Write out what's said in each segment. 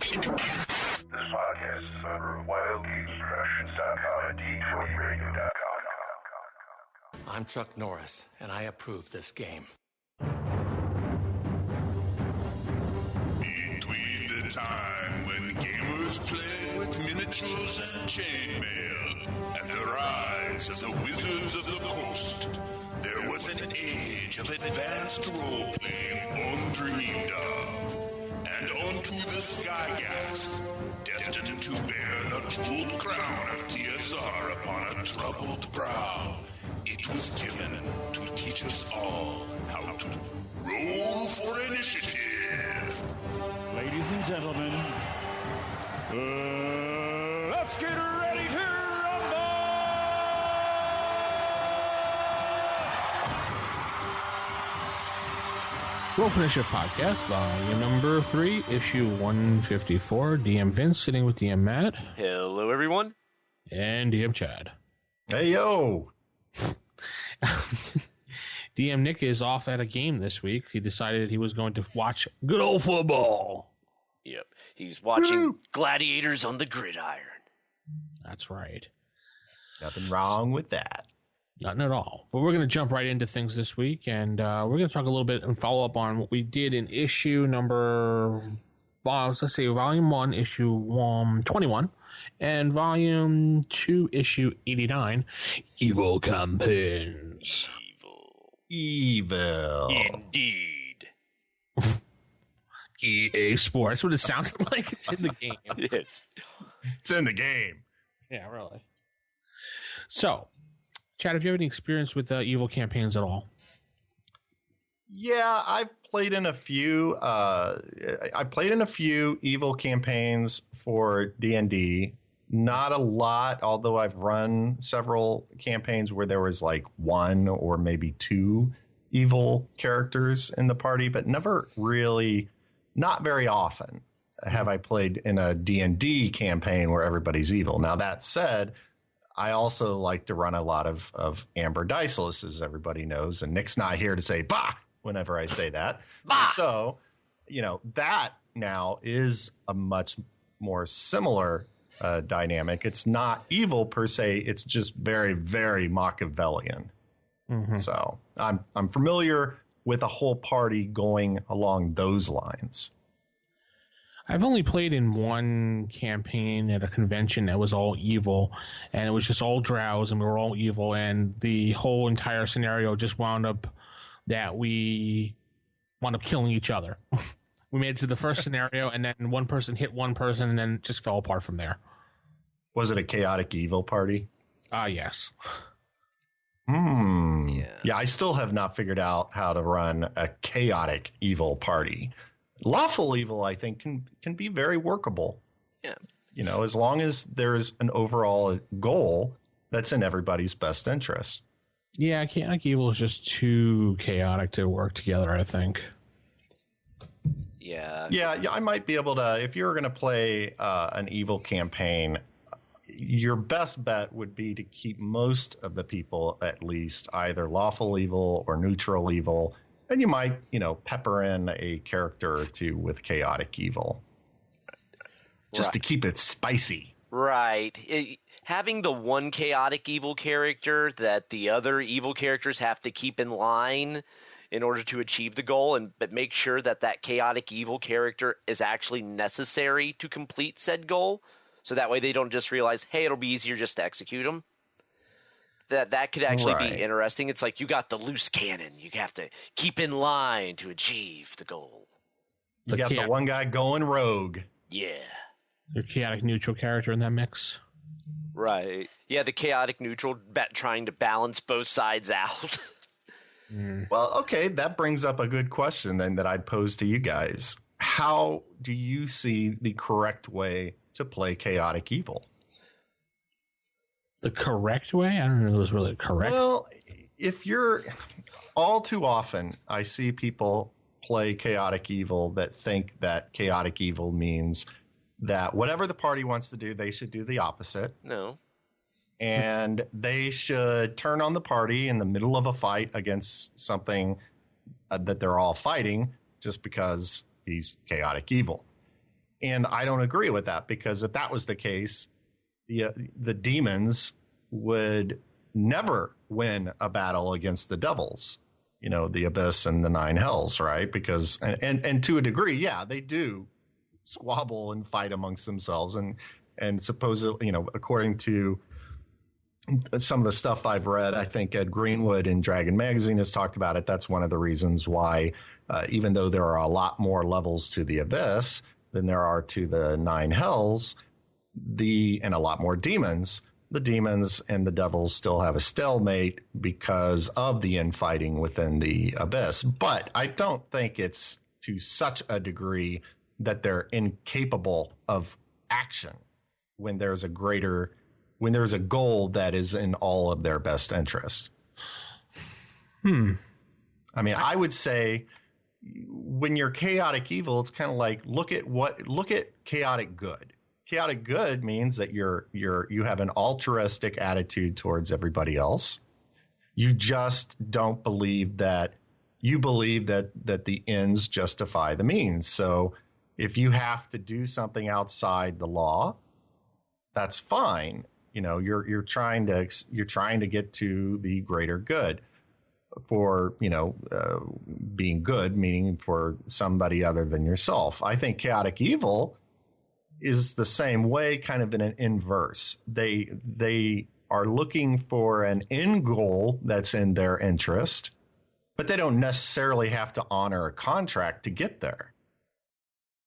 This podcast is a member of WildGamesProductions.com and D20Radio.com. I'm Chuck Norris, and I approve this game. Between the time when gamers played with miniatures and chainmail and the rise of the Wizards of the Coast, there was an age of advanced role-playing undreamed of. And onto the Skygax, destined to bear the jeweled crown of TSR upon a troubled brow, it was given to teach us all how to roll for initiative. Ladies and gentlemen, let's get ready to rumble! Roll for Initiative Podcast, volume number 3, issue 154. DM Vince sitting with DM Matt. Hello, everyone. And DM Chad. Hey, yo! DM Nick is off at a game this week. He decided he was going to watch good old football. Yep. He's watching Gladiators on the Gridiron. That's right. Nothing wrong with that. Nothing at all. But we're going to jump right into things this week, and we're going to talk a little bit and follow up on what we did in issue number, let's say volume 1, issue 21, and volume 2, issue 89, Evil Campaigns. Evil. Indeed. EA Sports. That's what it sounded like. It's in the game. Yes. It's in the game. Yeah, really. So, Chad, have you had any experience with Evil Campaigns at all? Yeah, I've played in a few. I played in a few Evil Campaigns for D&D. Not a lot, although I've run several campaigns where there was like one or maybe two evil characters in the party, but never really, not very often have I played in a D&D campaign where everybody's evil. Now, that said, I also like to run a lot of Amber Diceless, as everybody knows, and Nick's not here to say bah whenever I say that. Bah! So, that now is a much more similar dynamic. It's not evil per se. It's just very, very Machiavellian. Mm-hmm. So I'm familiar with a whole party going along those lines. I've only played in one campaign at a convention that was all evil, and it was just all drows, and we were all evil, and the whole entire scenario just wound up that we wound up killing each other. We made it to the first scenario, and then one person hit one person, and then it just fell apart from there. Was it a chaotic evil party? Yes. Yeah, I still have not figured out how to run a chaotic evil party. Lawful evil, I think, can be very workable. Yeah. As long as there's an overall goal that's in everybody's best interest. Yeah, chaotic evil is just too chaotic to work together, I think. Yeah. Yeah, I might be able to, if you were going to play an evil campaign, your best bet would be to keep most of the people at least either lawful evil or neutral evil. And you might, pepper in a character or two with chaotic evil. Just to keep it spicy. Right. Having the one chaotic evil character that the other evil characters have to keep in line in order to achieve the goal, but make sure that chaotic evil character is actually necessary to complete said goal. So that way they don't just realize, hey, it'll be easier just to execute them. That could actually be interesting. It's like you got the loose cannon. You have to keep in line to achieve the goal. You got the one guy going rogue. Yeah. The chaotic neutral character in that mix. Right. Yeah, the chaotic neutral trying to balance both sides out. Well, okay, that brings up a good question then that I'd pose to you guys. How do you see the correct way to play chaotic evil? The correct way? I don't know if it was really correct. Well, if you're all too often, I see people play chaotic evil that think that chaotic evil means that whatever the party wants to do, they should do the opposite. No. And they should turn on the party in the middle of a fight against something that they're all fighting just because he's chaotic evil. And I don't agree with that, because if that was the case, the demons would never win a battle against the devils, the abyss and the nine hells, right? Because and to a degree, yeah, they do squabble and fight amongst themselves, and supposedly, according to some of the stuff I've read, I think Ed Greenwood in Dragon Magazine has talked about it. That's one of the reasons why, even though there are a lot more levels to the abyss than there are to the nine hells, and a lot more demons, the demons and the devils still have a stalemate because of the infighting within the abyss. But I don't think it's to such a degree that they're incapable of action when there's a goal that is in all of their best interest. I mean, I would say when you're chaotic evil, it's kind of like look at chaotic good. Chaotic good means that you have an altruistic attitude towards everybody else. You just don't believe that the ends justify the means. So if you have to do something outside the law, that's fine. You're trying to get to the greater good for, being good, meaning for somebody other than yourself. I think chaotic evil is the same way, kind of in an inverse. They are looking for an end goal that's in their interest, but they don't necessarily have to honor a contract to get there.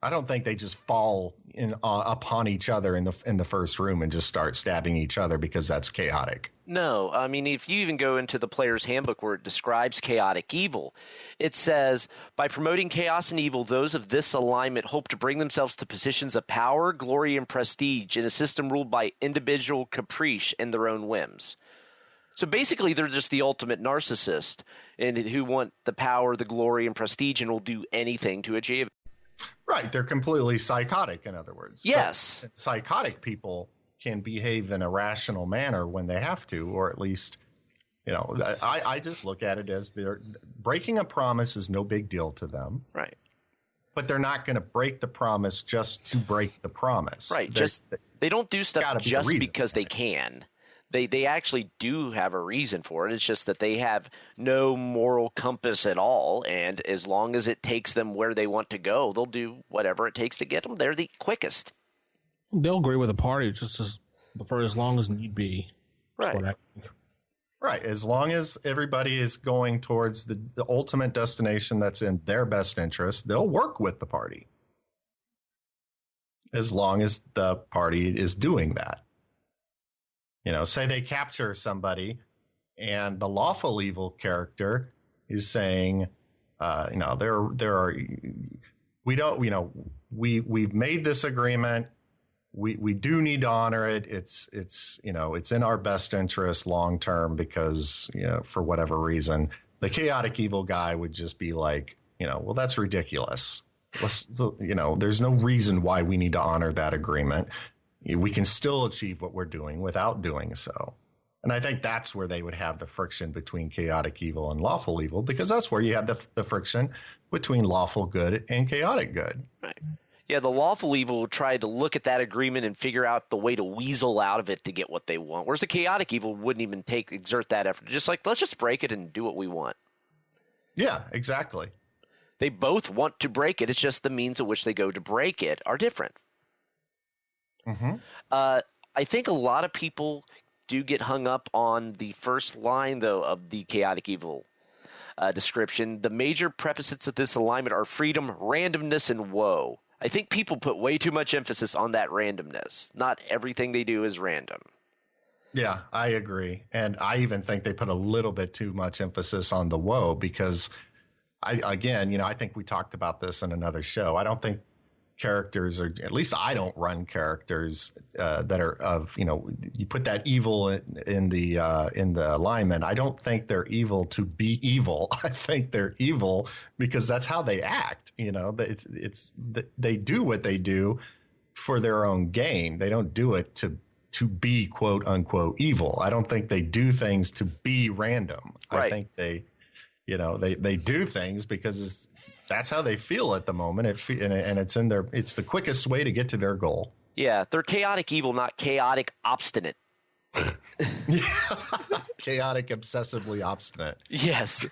I don't think they just fall upon each other in the first room and just start stabbing each other because that's chaotic. No, I mean, if you even go into the player's handbook where it describes chaotic evil, it says, by promoting chaos and evil, those of this alignment hope to bring themselves to positions of power, glory, and prestige in a system ruled by individual caprice and their own whims. So basically, they're just the ultimate narcissist and who want the power, the glory, and prestige and will do anything to achieve it. Right. They're completely psychotic, in other words. Yes. But psychotic people can behave in a rational manner when they have to, or at least, I just look at it as they're breaking a promise is no big deal to them. Right. But they're not going to break the promise just to break the promise. Right. They don't do stuff just because they can. They actually do have a reason for it. It's just that they have no moral compass at all, and as long as it takes them where they want to go, they'll do whatever it takes to get them there the quickest. They'll agree with the party for as long as need be. Right. Right. As long as everybody is going towards the ultimate destination that's in their best interest, they'll work with the party. As long as the party is doing that. Say they capture somebody and the lawful evil character is saying, we've made this agreement. We do need to honor it. It's in our best interest long term because, for whatever reason, the chaotic evil guy would just be like, well, that's ridiculous. There's no reason why we need to honor that agreement. We can still achieve what we're doing without doing so. And I think that's where they would have the friction between chaotic evil and lawful evil, because that's where you have the friction between lawful good and chaotic good. Right. Yeah, the lawful evil will try to look at that agreement and figure out the way to weasel out of it to get what they want, whereas the chaotic evil wouldn't even exert that effort. Just like, let's just break it and do what we want. Yeah, exactly. They both want to break it. It's just the means at which they go to break it are different. Mm-hmm. I think a lot of people do get hung up on the first line, though, of the chaotic evil description. The major prerequisites of this alignment are freedom, randomness, and woe. I think people put way too much emphasis on that randomness. Not everything they do is random. Yeah, I agree. And I even think they put a little bit too much emphasis on the woe because, I think we talked about this in another show. I don't think characters are, at least I don't run characters that are of, you put that evil in the alignment. I don't think they're evil to be evil. I think they're evil because that's how they act. They do what they do for their own gain. They don't do it to be quote unquote evil. I don't think they do things to be random. Right. I think they do things because that's how they feel at the moment. And it's in their, it's the quickest way to get to their goal. Yeah, they're chaotic evil, not chaotic obstinate. Chaotic, obsessively obstinate. Yes.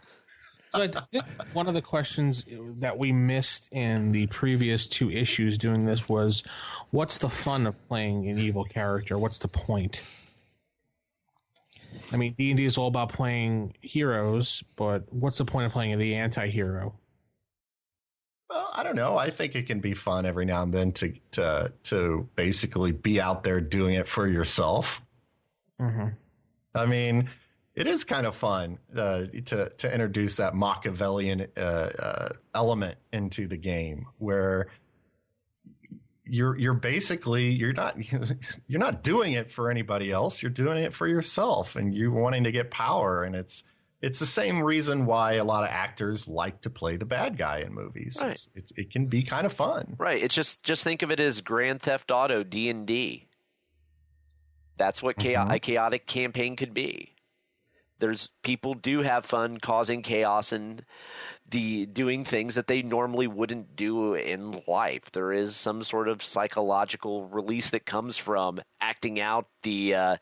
So I think one of the questions that we missed in the previous 2 issues doing this was, what's the fun of playing an evil character? What's the point? I mean, D&D is all about playing heroes, but what's the point of playing the anti-hero? Well, I don't know. I think it can be fun every now and then to basically be out there doing it for yourself. Mm-hmm. I mean, it is kind of fun to introduce that Machiavellian element into the game, where you're basically you're not doing it for anybody else. You're doing it for yourself, and you're wanting to get power. And it's the same reason why a lot of actors like to play the bad guy in movies. Right. It can be kind of fun. Right. It's just think of it as Grand Theft Auto D&D. That's what a chaotic campaign could be. There's people do have fun causing chaos and doing things that they normally wouldn't do in life. There is some sort of psychological release that comes from acting out the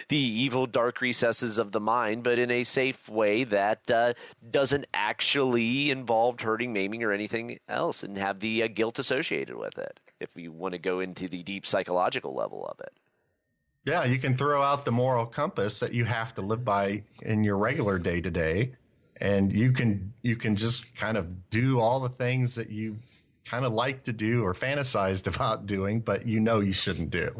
evil dark recesses of the mind, but in a safe way that doesn't actually involve hurting, maiming, or anything else, and have the guilt associated with it, if we want to go into the deep psychological level of it. Yeah, you can throw out the moral compass that you have to live by in your regular day-to-day, and you can just kind of do all the things that you kind of like to do or fantasized about doing, but you shouldn't do.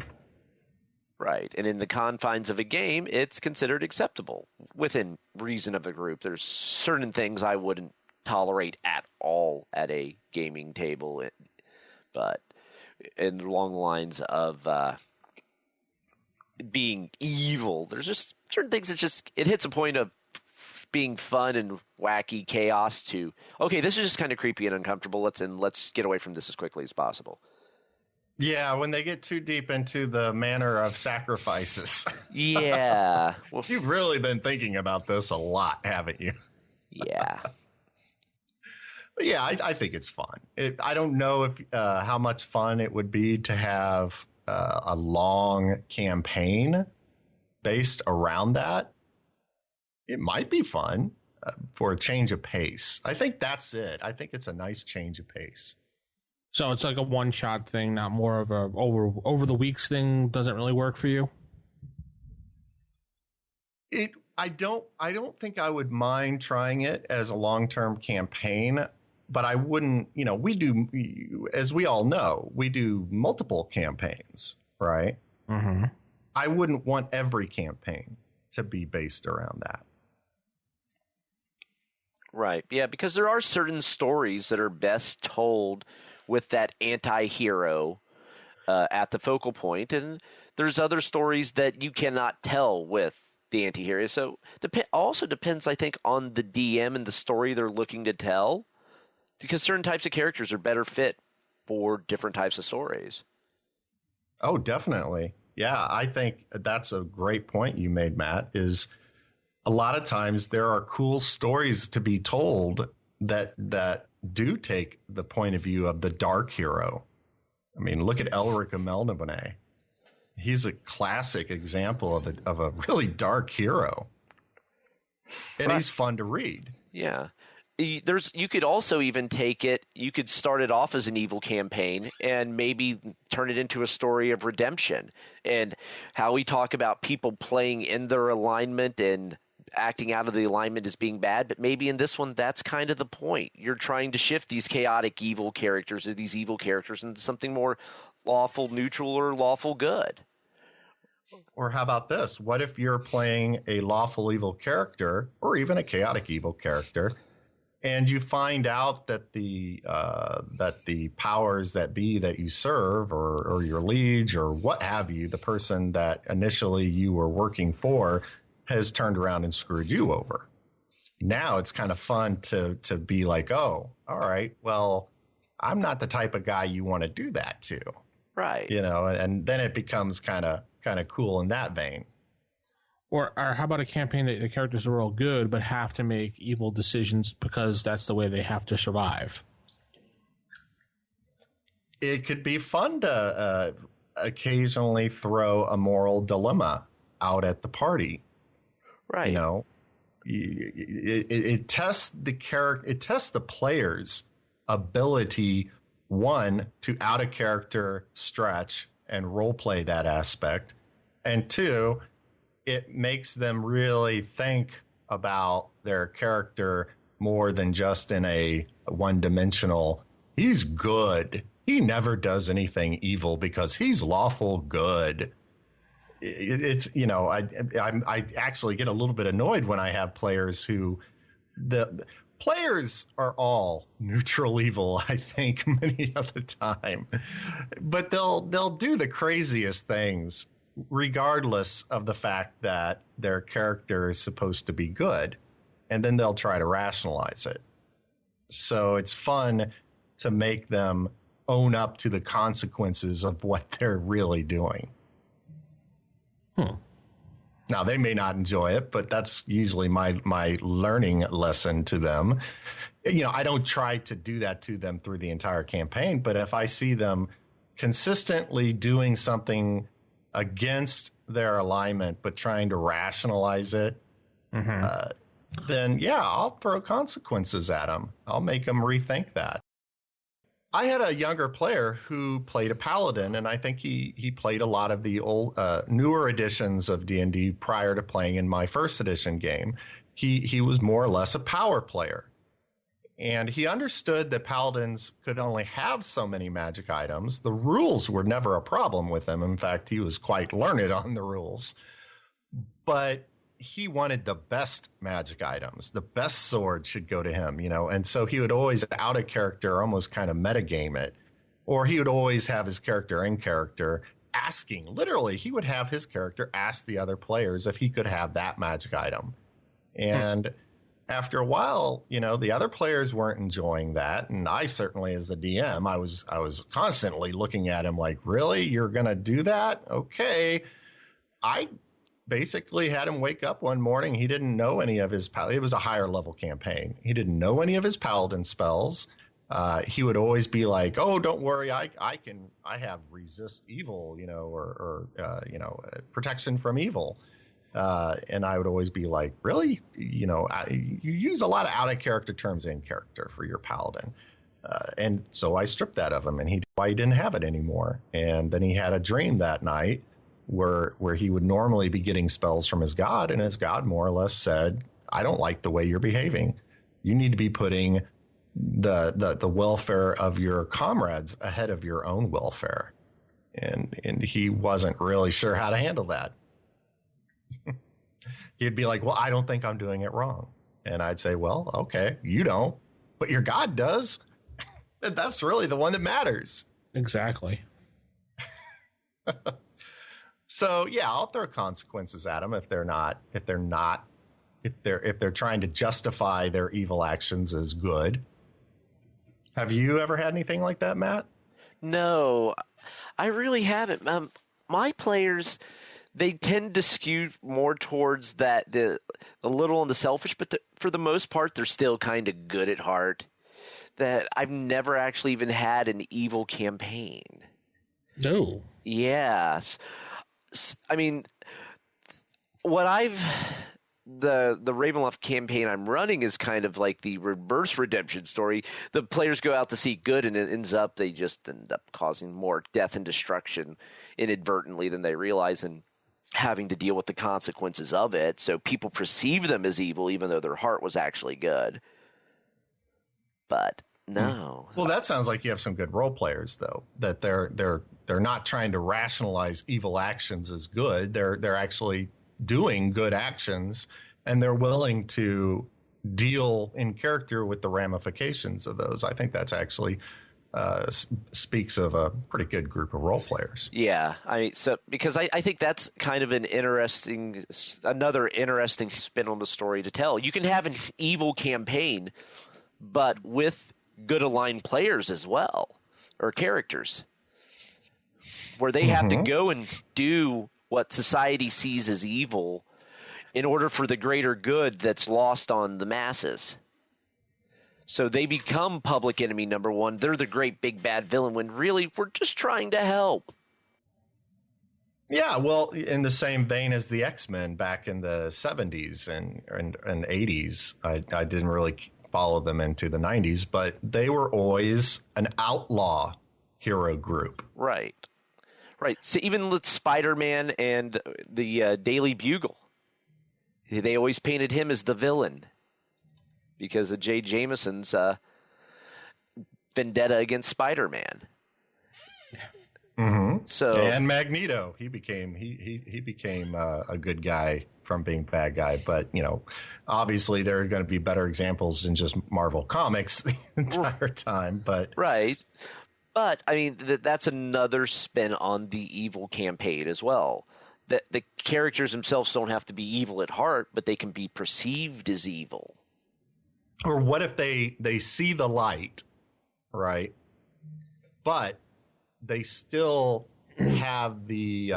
Right. And in the confines of a game, it's considered acceptable within reason of a group. There's certain things I wouldn't tolerate at all at a gaming table, but along the lines of being evil, there's just certain things it hits a point of being fun and wacky chaos to, okay, this is just kind of creepy and uncomfortable, let's get away from this as quickly as possible. Yeah, when they get too deep into the manner of sacrifices. Yeah. Well, you've really been thinking about this a lot, haven't you? Yeah. But yeah, I think it's fun. I don't know if how much fun it would be to have a long campaign based around that. It might be fun for a change of pace. I think that's it. I think it's a nice change of pace. So it's like a one-shot thing, not more of a over the weeks thing. Doesn't really work for you. I don't think I would mind trying it as a long-term campaign, but I wouldn't. We do, as we all know, we do multiple campaigns, right? Mm-hmm. I wouldn't want every campaign to be based around that. Right. Yeah, because there are certain stories that are best told with that anti-hero at the focal point, and there's other stories that you cannot tell with the anti-hero. So also depends, I think, on the DM and the story they're looking to tell, because certain types of characters are better fit for different types of stories. Oh, definitely. Yeah, I think that's a great point you made, Matt, is a lot of times there are cool stories to be told that do take the point of view of the dark hero. I mean, look at Elric of Melniboné. He's a classic example of a really dark hero. And he's fun to read. Yeah. You could also even take it, you could start it off as an evil campaign and maybe turn it into a story of redemption, and how we talk about people playing in their alignment and acting out of the alignment as being bad, but maybe in this one, that's kind of the point. You're trying to shift these chaotic evil characters or these evil characters into something more lawful neutral or lawful good. Or how about this? What if you're playing a lawful evil character or even a chaotic evil character, and you find out that the powers that be that you serve, or your liege or what have you, the person that initially you were working for, has turned around and screwed you over. Now it's kind of fun to be like, oh, all right, well, I'm not the type of guy you want to do that to. Right. And then it becomes kind of cool in that vein. Or how about a campaign that the characters are all good but have to make evil decisions because that's the way they have to survive? it could be fun to occasionally throw a moral dilemma out at the party. Right. You know, it tests the character. It tests the player's ability, one, to out of character stretch and role play that aspect, and two, it makes them really think about their character more than just in a one-dimensional, he's good, he never does anything evil because he's lawful good. It's, you know, I actually get a little bit annoyed when I have players who, the players are all neutral evil, I think, many of the time, but they'll do the craziest things regardless of the fact that their character is supposed to be good, and then they'll try to rationalize it. So it's fun to make them own up to the consequences of what they're really doing. Now, they may not enjoy it, but that's usually my learning lesson to them. You know, I don't try to do that to them through the entire campaign, but if I see them consistently doing something against their alignment, but trying to rationalize it, then yeah, I'll throw consequences at them. I'll make them rethink that. I had a younger player who played a paladin, and I think he played a lot of the old newer editions of D&D prior to playing in my first edition game. He was more or less a power player, and he understood that paladins could only have so many magic items. The rules were never a problem with him. In fact, he was quite learned on the rules, but he wanted the best magic items. The best sword should go to him, you know, and so he would always out of character, almost kind of metagame it, or he would always have his character in character asking, literally, he would have his character ask the other players if he could have that magic item. And after a while, you know, the other players weren't enjoying that. And I certainly, as the DM, I was constantly looking at him like, really? You're going to do that? Okay. I basically had him wake up one morning. He didn't know any of his, it was a higher level campaign. He didn't know any of his paladin spells. He would always be like, oh, don't worry. I have resist evil, you know, or protection from evil. And I would always be like, really? You know, you use a lot of out of character terms in character for your paladin. And so I stripped that of him, and he didn't have it anymore. And then he had a dream that night where he would normally be getting spells from his god, and his god more or less said, I don't like the way you're behaving. You need to be putting the welfare of your comrades ahead of your own welfare. And he wasn't really sure how to handle that. He'd be like, well, I don't think I'm doing it wrong. And I'd say, well, okay, you don't, but your god does. And that's really the one that matters. Exactly. So yeah, I'll throw consequences at them if they're trying to justify their evil actions as good. Have you ever had anything like that, Matt? No, I really haven't. My players, they tend to skew more towards that, a little on the selfish, but for the most part, they're still kind of good at heart. That I've never actually even had an evil campaign. No. Yes. I mean, the Ravenloft campaign I'm running is kind of like the reverse redemption story. The players go out to seek good, and they just end up causing more death and destruction inadvertently than they realize, and having to deal with the consequences of it. So people perceive them as evil, even though their heart was actually good. But no. Well, that sounds like you have some good role players, though. That they're not trying to rationalize evil actions as good. They're actually doing good actions, and they're willing to deal in character with the ramifications of those. I think that's actually speaks of a pretty good group of role players. Yeah, because I think that's kind of another interesting spin on the story to tell. You can have an evil campaign, but with good aligned players as well, or characters, where they have to go and do what society sees as evil in order for the greater good that's lost on the masses. So they become public enemy number one. They're the great big bad villain when really we're just trying to help. Yeah, well, in the same vein as the X-Men back in the 70s and 80s, I didn't really follow them into the 90s, but they were always an outlaw hero group. Right. So even with Spider-Man and the Daily Bugle, they always painted him as the villain because of J. Jameson's vendetta against Spider-Man. Mm-hmm. So and Magneto, he became a good guy from being bad guy. But obviously there are going to be better examples than just Marvel Comics the entire time. But right, but I mean that's another spin on the evil campaign as well. That the characters themselves don't have to be evil at heart, but they can be perceived as evil. Or what if they see the light, right? But they still have the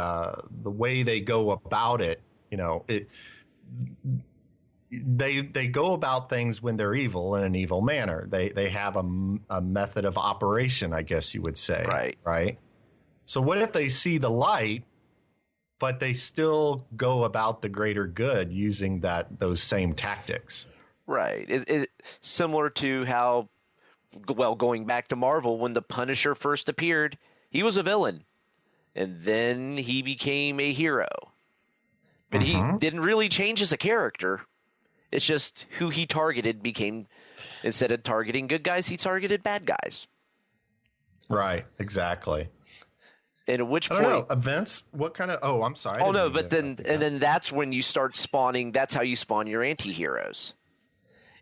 way they go about it. They go about things when they're evil in an evil manner. They have a method of operation, I guess you would say. Right. So what if they see the light, but they still go about the greater good using those same tactics? Right. It similar to how, going back to Marvel, when the Punisher first appeared, he was a villain, and then he became a hero. But he didn't really change as a character. It's just who he targeted became, instead of targeting good guys, he targeted bad guys. Right, exactly. And at which point, I don't know, events, what kind of, I'm sorry. Oh, no, but then that's when you start spawning, that's how you spawn your anti-heroes,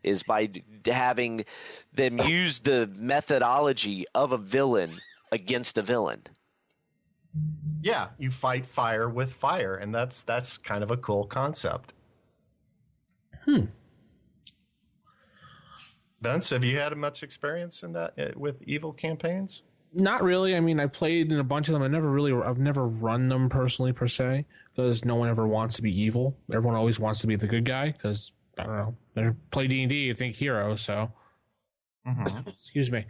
is by having them use the methodology of a villain against a villain. Yeah, you fight fire with fire, and that's kind of a cool concept. Vince, have you had much experience in that with evil campaigns? Not really. I mean, I played in a bunch of them. I've never run them personally per se, because no one ever wants to be evil. Everyone always wants to be the good guy, because I don't know. They play D&D, you think hero, so. Excuse me.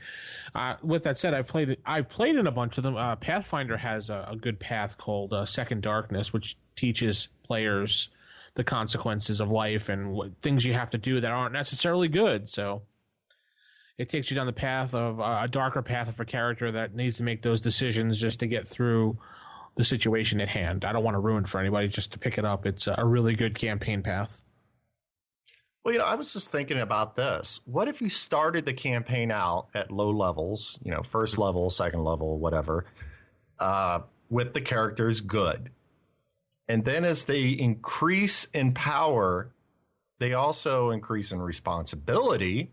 With that said, I played in a bunch of them. Pathfinder has a good path called Second Darkness, which teaches players the consequences of life and what things you have to do that aren't necessarily good. So it takes you down the path of a darker path of a character that needs to make those decisions just to get through the situation at hand. I don't want to ruin it for anybody, just to pick it up. It's a really good campaign path. Well, I was just thinking about this. What if you started the campaign out at low levels, first level, second level, whatever, with the characters good. And then as they increase in power, they also increase in responsibility,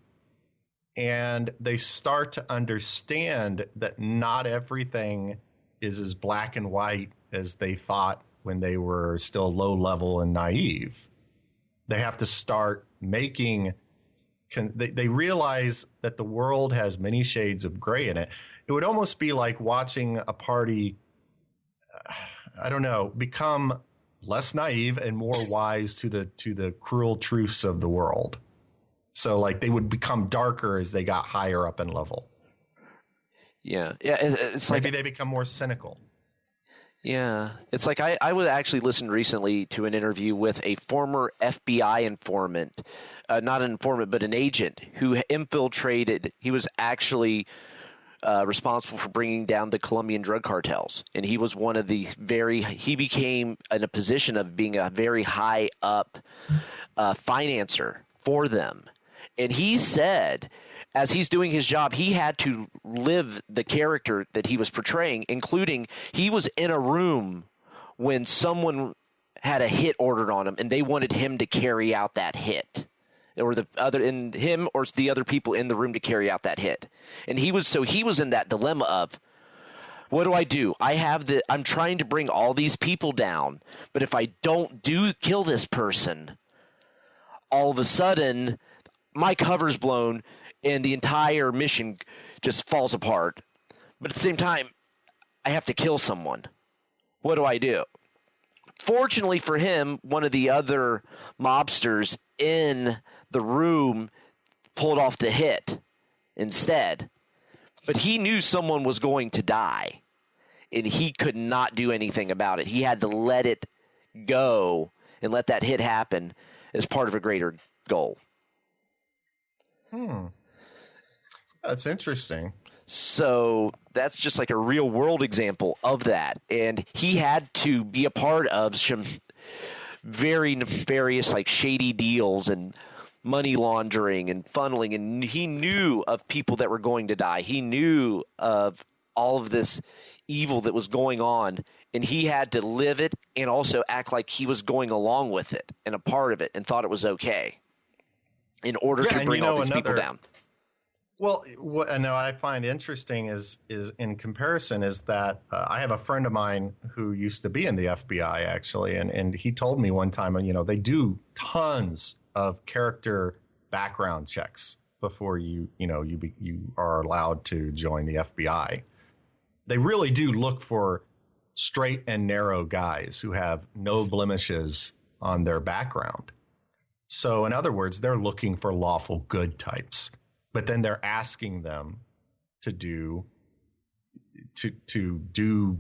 and they start to understand that not everything is as black and white as they thought when they were still low level and naive. They have to start making, they realize that the world has many shades of gray in it. It would almost be like watching a party, become less naive and more wise to the cruel truths of the world. So like they would become darker as they got higher up in level. Yeah. It's maybe they become more cynical. Yeah, it's like I would actually listen recently to an interview with a former FBI informant, not an informant, but an agent who infiltrated. He was actually responsible for bringing down the Colombian drug cartels, and he was one of the he became in a position of being a very high up financer for them. And he said, as he's doing his job, he had to live the character that he was portraying, including he was in a room when someone had a hit ordered on him and they wanted him to carry out that hit, or the other people in the room to carry out that hit. And he was in that dilemma of, what do? I'm trying to bring all these people down, but if I don't kill this person, all of a sudden my cover's blown and the entire mission just falls apart. But at the same time, I have to kill someone. What do? Fortunately for him, one of the other mobsters in the room pulled off the hit instead. But he knew someone was going to die, and he could not do anything about it. He had to let it go and let that hit happen as part of a greater goal. That's interesting. So that's just like a real world example of that. And he had to be a part of some very nefarious, like shady deals and money laundering and funneling. And he knew of people that were going to die. He knew of all of this evil that was going on. And he had to live it and also act like he was going along with it and a part of it and thought it was okay in order to bring all these people down. Well, what I find interesting is in comparison is that I have a friend of mine who used to be in the FBI actually, and he told me one time, they do tons of character background checks before you are allowed to join the FBI. They really do look for straight and narrow guys who have no blemishes on their background. So in other words, they're looking for lawful good types. But then they're asking them to do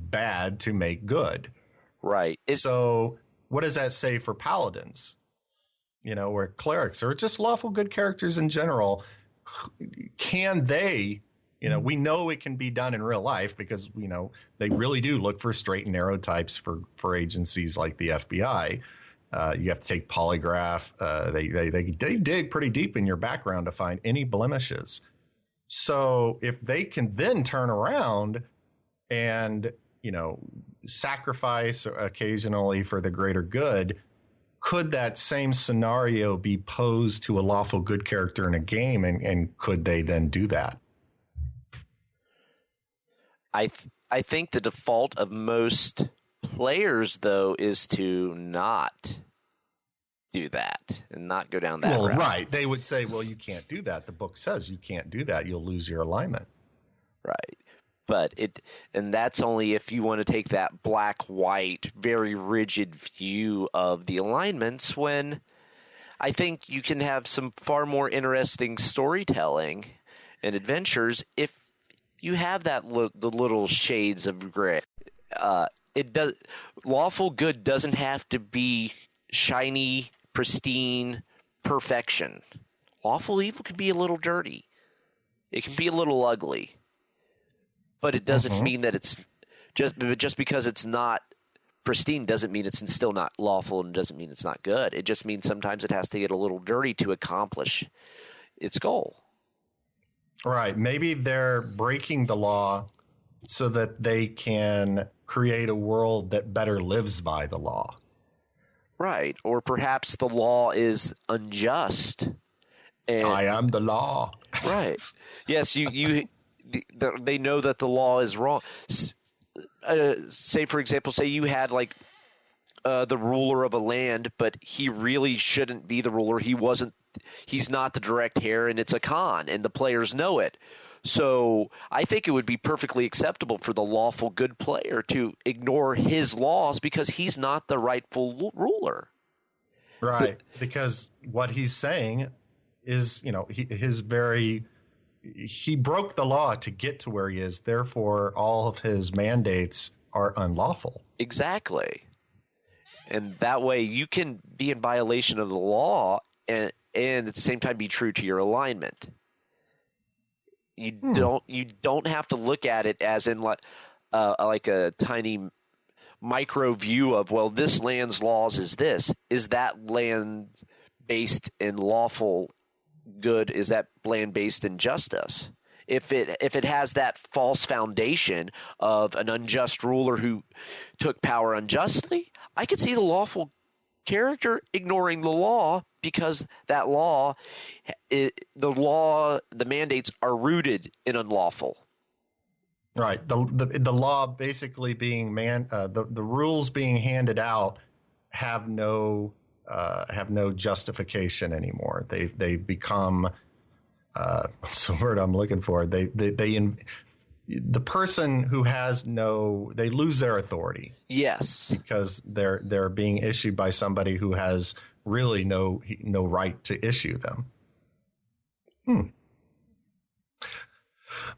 bad to make good. Right. So what does that say for paladins? Or clerics or just lawful good characters in general? Can they, we know it can be done in real life because, they really do look for straight and narrow types for agencies like the FBI. You have to take polygraph. They dig pretty deep in your background to find any blemishes. So if they can then turn around and, sacrifice occasionally for the greater good, could that same scenario be posed to a lawful good character in a game? And could they then do that? I think the default of most players, though, is to not do that and not go down that route. Right. They would say, well, you can't do that. The book says you can't do that. You'll lose your alignment. Right. And that's only if you want to take that black-white, very rigid view of the alignments, when I think you can have some far more interesting storytelling and adventures if you have that the little shades of gray. Lawful good doesn't have to be shiny, pristine perfection. Lawful evil can be a little dirty. It can be a little ugly. But it doesn't mean that it's just because it's not pristine doesn't mean it's still not lawful, and doesn't mean it's not good. It just means sometimes it has to get a little dirty to accomplish its goal. Right. Maybe they're breaking the law so that they can create a world that better lives by the law. Right. Or perhaps the law is unjust. And, I am the law. Right. Yes, they know that the law is wrong. Say, for example, you had the ruler of a land, but he really shouldn't be the ruler. He's not the direct heir, and it's a con, and the players know it. So I think it would be perfectly acceptable for the lawful good player to ignore his laws because he's not the rightful ruler. Right. Because what he's saying is, he broke the law to get to where he is. Therefore, all of his mandates are unlawful. Exactly. And that way you can be in violation of the law and at the same time be true to your alignment. You don't have to look at it as in like a tiny micro view of, well, this land's laws is this. Is that land based in lawful good? Is that land based in justice? If it has that false foundation of an unjust ruler who took power unjustly, I could see the lawful character ignoring the law because that the mandates are rooted in unlawful. Right. The law basically being the rules being handed out have no justification anymore. They become what's the word I'm looking for? The person who has they lose their authority. Yes. Because they're being issued by somebody who has really no right to issue them.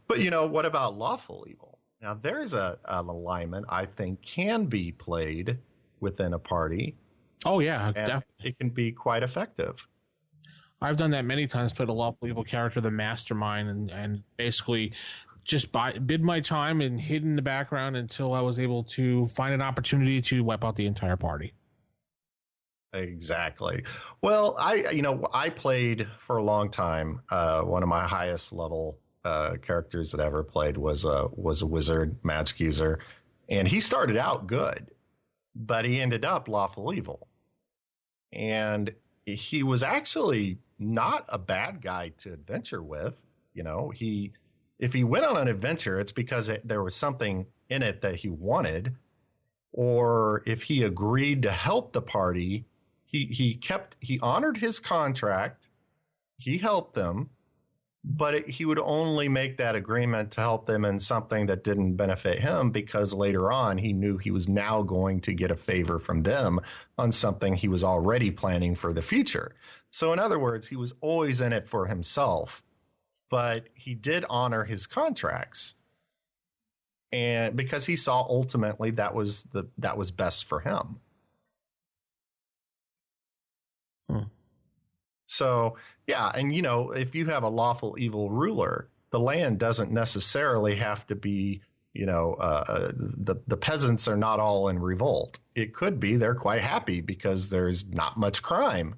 But, what about lawful evil? Now, there's an alignment I think can be played within a party. Oh, yeah, And definitely. it can be quite effective. I've done that many times, played a lawful evil character, the mastermind, and basically just bid my time and hid in the background until I was able to find an opportunity to wipe out the entire party. Exactly. Well, I played for a long time. One of my highest level characters that I ever played was a wizard, magic user, and he started out good, but he ended up lawful evil, and he was actually not a bad guy to adventure with. If he went on an adventure, it's because there was something in it that he wanted, or if he agreed to help the party. He honored his contract. He helped them, but he would only make that agreement to help them in something that didn't benefit him, because later on he knew he was now going to get a favor from them on something he was already planning for the future. So in other words, he was always in it for himself, but he did honor his contracts, and because he saw ultimately that was best for him. So, yeah, and if you have a lawful evil ruler, the land doesn't necessarily have to be, the peasants are not all in revolt. It could be they're quite happy because there's not much crime,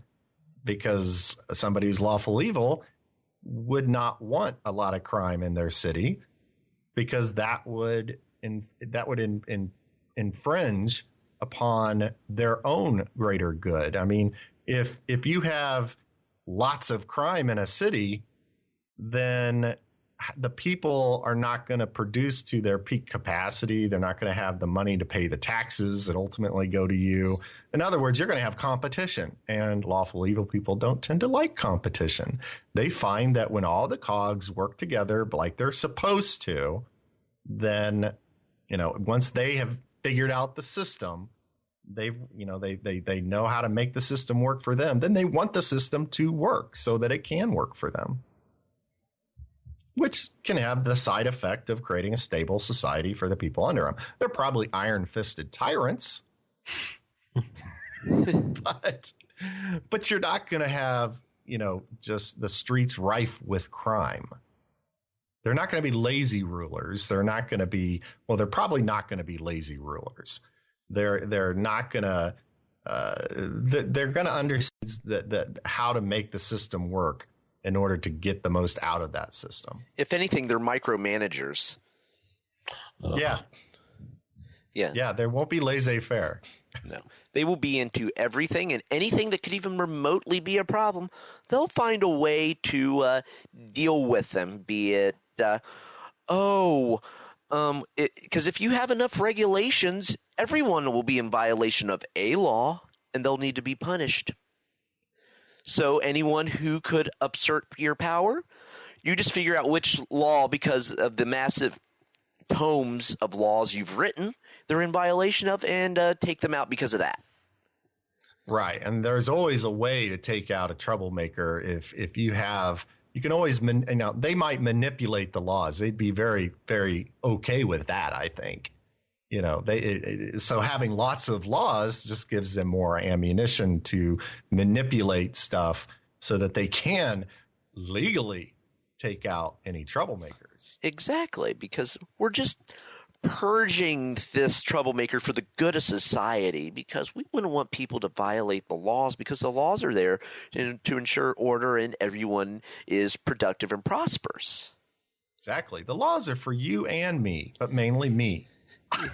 because somebody who's lawful evil would not want a lot of crime in their city, because that would infringe upon their own greater good. I mean, if you have lots of crime in a city, then the people are not going to produce to their peak capacity. They're not going to have the money to pay the taxes that ultimately go to you. In other words, you're going to have competition, and lawful evil people don't tend to like competition. They find that when all the cogs work together like they're supposed to, then, once they have figured out the system, they know how to make the system work for them, then they want the system to work so that it can work for them, which can have the side effect of creating a stable society for the people under them. They're probably iron-fisted tyrants, but you're not going to have, just the streets rife with crime. They're not going to be lazy rulers. They're probably not going to be lazy rulers. They're not going to they're going to understand that how to make the system work in order to get the most out of that system. If anything, they're micromanagers. Yeah. Yeah, there won't be laissez-faire. No. They will be into everything, and anything that could even remotely be a problem, they'll find a way to deal with them, be it, because if you have enough regulations, everyone will be in violation of a law, and they'll need to be punished. So anyone who could usurp your power, you just figure out which law, because of the massive tomes of laws you've written, they're in violation of, and take them out because of that. Right, and there's always a way to take out a troublemaker if you have. You can always, they might manipulate the laws. They'd be very, very okay with that, I think. So having lots of laws just gives them more ammunition to manipulate stuff so that they can legally take out any troublemakers. Exactly, because we're just purging this troublemaker for the good of society, because we wouldn't want people to violate the laws, because the laws are there to ensure order and everyone is productive and prosperous. Exactly. The laws are for you and me, but mainly me.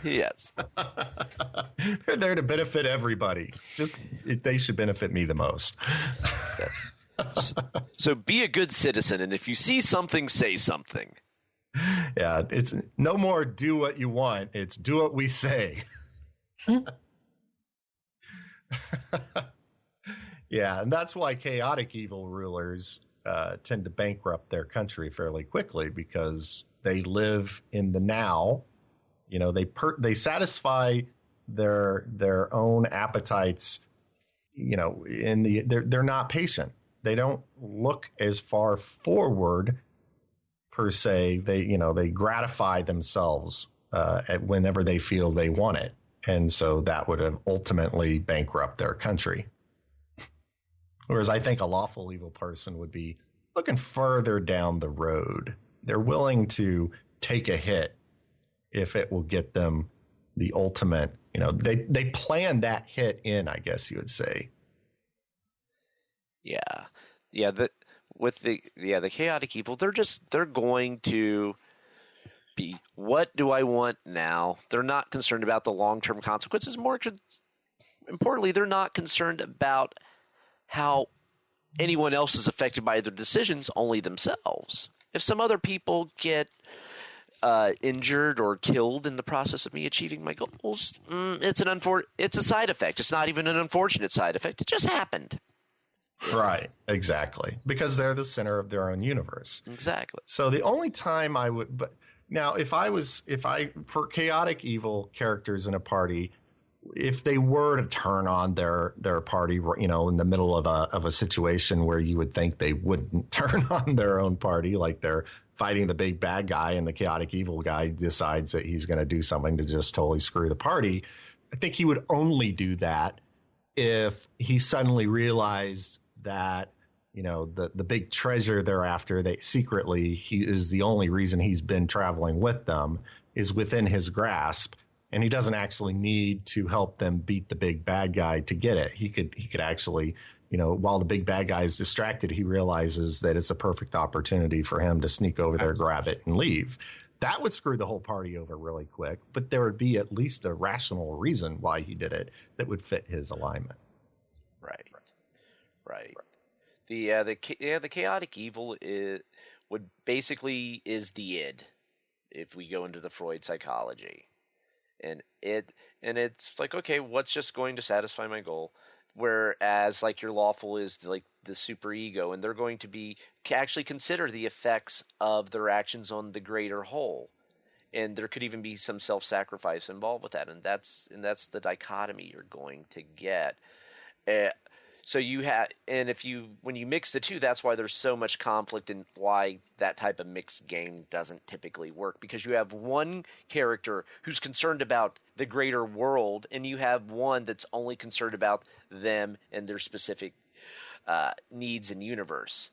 Yes. They're there to benefit everybody. They should benefit me the most. So be a good citizen, and if you see something, say something. Yeah, it's no more do what you want. It's do what we say. Yeah, and that's why chaotic evil rulers tend to bankrupt their country fairly quickly, because they live in the now. They satisfy their own appetites. They're not patient. They don't look as far forward per se. They gratify themselves whenever they feel they want it. And so that would have ultimately bankrupt their country. Whereas I think a lawful evil person would be looking further down the road. They're willing to take a hit if it will get them the ultimate, they plan that hit in, I guess you would say. Yeah. Yeah. The chaotic evil, they're going to be, what do I want now? They're not concerned about the long-term consequences. More importantly, they're not concerned about how anyone else is affected by their decisions, only themselves. If some other people get injured or killed in the process of me achieving my goals, it's a side effect. It's not even an unfortunate side effect. It just happened. Right, exactly. Because they're the center of their own universe. Exactly. So the only time I would, but now for chaotic evil characters in a party, if they were to turn on their party, in the middle of a situation where you would think they wouldn't turn on their own party, like they're fighting the big bad guy and the chaotic evil guy decides that he's going to do something to just totally screw the party, I think he would only do that if he suddenly realized that, the big treasure they're after, they secretly, he is the only reason he's been traveling with them, is within his grasp. And he doesn't actually need to help them beat the big bad guy to get it. He could actually, while the big bad guy is distracted, he realizes that it's a perfect opportunity for him to sneak over there, grab it, and leave. That would screw the whole party over really quick, but there would be at least a rational reason why he did it that would fit his alignment. Right. The chaotic evil is the id, if we go into the Freud psychology. And it's like, okay, what's just going to satisfy my goal? Whereas like your lawful is like the superego, and they're going to be actually consider the effects of their actions on the greater whole. And there could even be some self-sacrifice involved with that, and that's the dichotomy you're going to get. So you have, and when you mix the two, that's why there's so much conflict and why that type of mixed game doesn't typically work, because you have one character who's concerned about the greater world, and you have one that's only concerned about them and their specific needs and universe.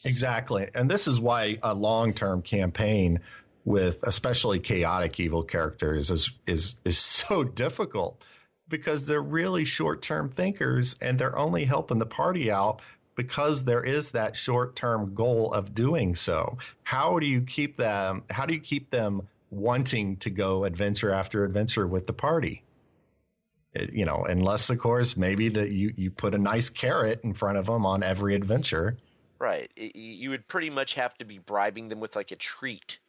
Exactly. And this is why a long-term campaign with especially chaotic evil characters is so difficult, because they're really short-term thinkers and they're only helping the party out because there is that short-term goal of doing so. How do you keep them wanting to go adventure after adventure with the party? Unless, of course, maybe that you put a nice carrot in front of them on every adventure. Right. You would pretty much have to be bribing them with like a treat.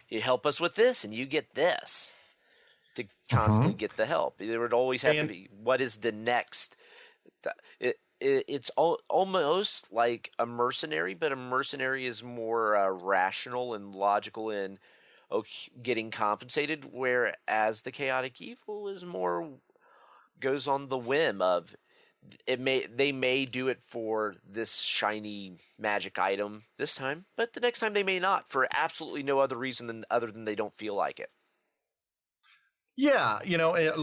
You help us with this and you get this. To constantly get the help. There would always have to be, what is the next? It's almost like a mercenary, but a mercenary is more rational and logical in getting compensated, whereas the chaotic evil is more goes on the whim of they may do it for this shiny magic item this time, but the next time they may not, for absolutely no other reason other than they don't feel like it. Yeah,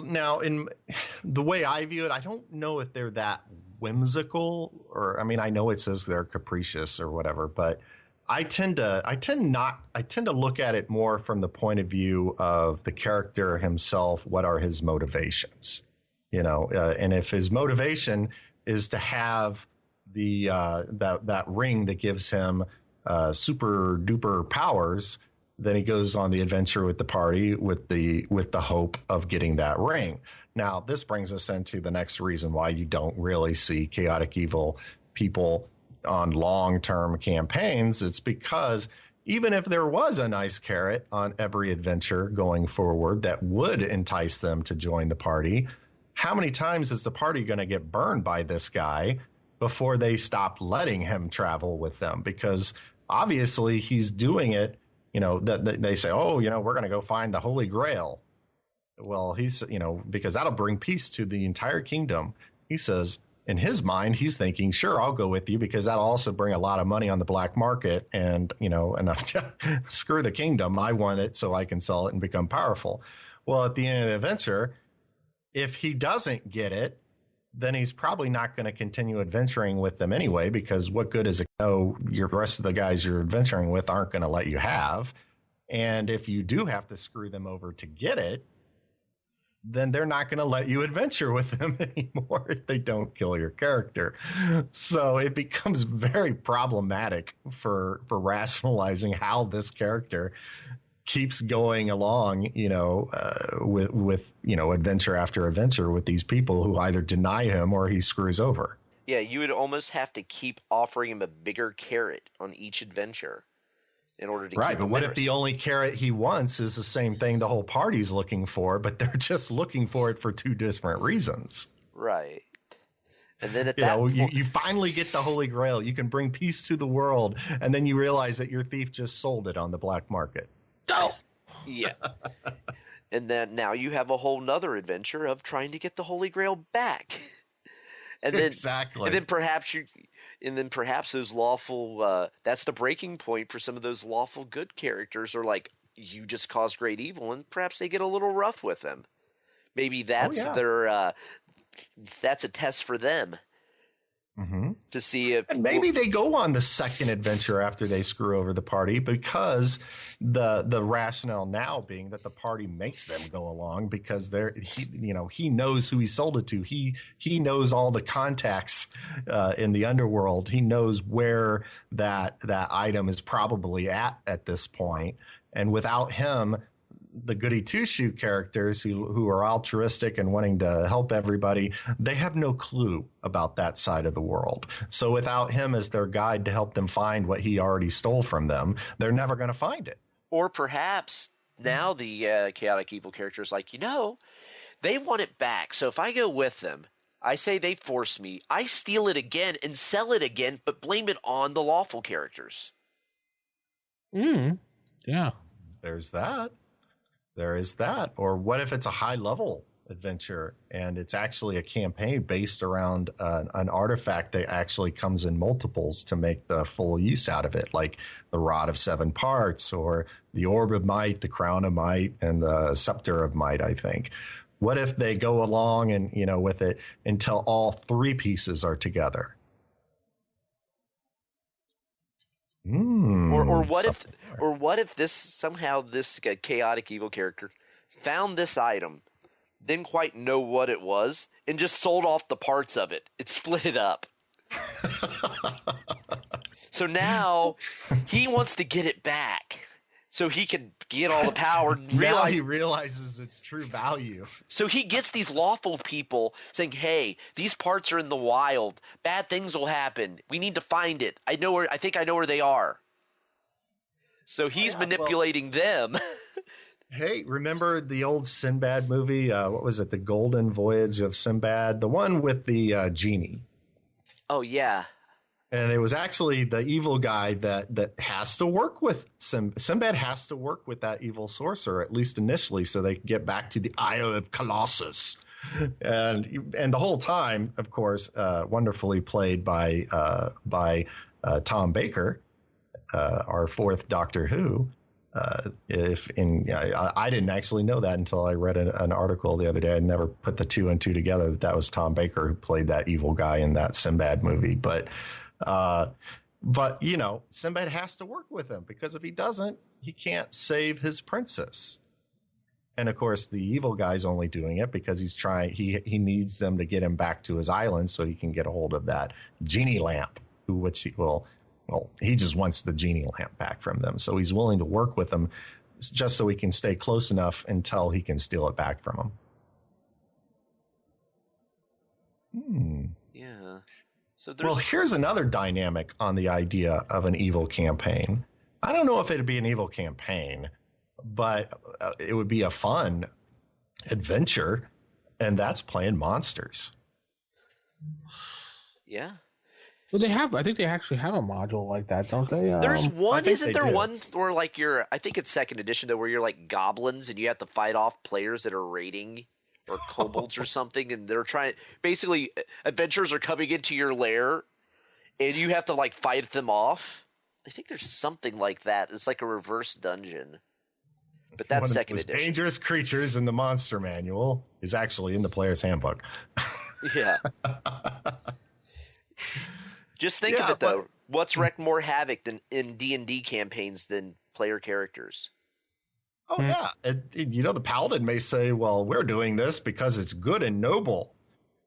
now in the way I view it, I don't know if they're that whimsical, or I know it says they're capricious or whatever, but I tend to look at it more from the point of view of the character himself. What are his motivations? And if his motivation is to have the that ring that gives him super duper powers, then he goes on the adventure with the party with the hope of getting that ring. Now, this brings us into the next reason why you don't really see chaotic evil people on long-term campaigns. It's because even if there was a nice carrot on every adventure going forward that would entice them to join the party, how many times is the party going to get burned by this guy before they stop letting him travel with them? Because obviously he's doing it. That they say, we're going to go find the Holy Grail. Well, he's, because that'll bring peace to the entire kingdom. He says, in his mind, he's thinking, sure, I'll go with you because that'll also bring a lot of money on the black market. And, screw the kingdom. I want it so I can sell it and become powerful. Well, at the end of the adventure, if he doesn't get it, then he's probably not going to continue adventuring with them anyway, because what good is it? Your rest of the guys you're adventuring with aren't going to let you have. And if you do have to screw them over to get it, then they're not going to let you adventure with them anymore if they don't kill your character. So it becomes very problematic for rationalizing how this character keeps going along, with adventure after adventure with these people who either deny him or he screws over. Yeah, you would almost have to keep offering him a bigger carrot on each adventure in order to right, keep but him what interested. if the only carrot he wants is the same thing the whole party's looking for, but they're just looking for it for two different reasons? Right. And then at that point, you finally get the Holy Grail. You can bring peace to the world, and then you realize that your thief just sold it on the black market. Oh. Yeah. And then now you have a whole nother adventure of trying to get the Holy Grail back. And then exactly. And then perhaps those lawful that's the breaking point for some of those lawful good characters are like, you just caused great evil, and perhaps they get a little rough with them. Maybe that's their that's a test for them. Mm-hmm. To see if and maybe they go on the second adventure after they screw over the party, because the rationale now being that the party makes them go along because he knows who he sold it to. He knows all the contacts in the underworld. He knows where that item is probably at this point. And without him, the goody two-shoe characters who are altruistic and wanting to help everybody, they have no clue about that side of the world. So without him as their guide to help them find what he already stole from them, they're never going to find it. Or perhaps now the chaotic evil character is like, they want it back. So if I go with them, I say they force me, I steal it again and sell it again, but blame it on the lawful characters. Yeah. There's that. There is that. Or what if it's a high-level adventure and it's actually a campaign based around an artifact that actually comes in multiples to make the full use out of it, like the Rod of Seven Parts or the Orb of Might, the Crown of Might, and the Scepter of Might, I think. What if they go along and, with it until all three pieces are together? Or what if this chaotic evil character found this item, didn't quite know what it was, and just sold off the parts of it? It split it up. So now he wants to get it back so he can get all the power. Now he realizes its true value. So he gets these lawful people saying, hey, these parts are in the wild. Bad things will happen. We need to find it. I think I know where they are. So he's manipulating them. Hey, remember the old Sinbad movie? What was it? The Golden Voyage of Sinbad? The one with the genie. Oh, yeah. And it was actually the evil guy that has to work with Sinbad has to work with that evil sorcerer, at least initially, so they can get back to the Isle of Colossus. And the whole time, of course, wonderfully played by Tom Baker, our fourth Doctor Who. I didn't actually know that until I read an article the other day. I never put the two and two together that was Tom Baker who played that evil guy in that Sinbad movie. But Sinbad has to work with him, because if he doesn't, he can't save his princess. And of course, the evil guy's only doing it because he needs them to get him back to his island so he can get a hold of that genie lamp, he just wants the genie lamp back from them. So he's willing to work with them just so he can stay close enough until he can steal it back from them. Yeah. So here's another dynamic on the idea of an evil campaign. I don't know if it'd be an evil campaign, but it would be a fun adventure, and that's playing monsters. Yeah. Well, I think they actually have a module like that, don't they? There's one, isn't there do. one where I think it's second edition though, where you're like goblins and you have to fight off players that are raiding or kobolds or something, and they're trying. Basically, adventurers are coming into your lair, and you have to like fight them off. I think there's something like that. It's like a reverse dungeon, but that's One of second those edition. dangerous creatures in the monster manual is actually in the player's handbook. Yeah. Just think of it though. What's wreaked more havoc than in D&D campaigns than player characters? Oh, yeah. The paladin may say, well, we're doing this because it's good and noble.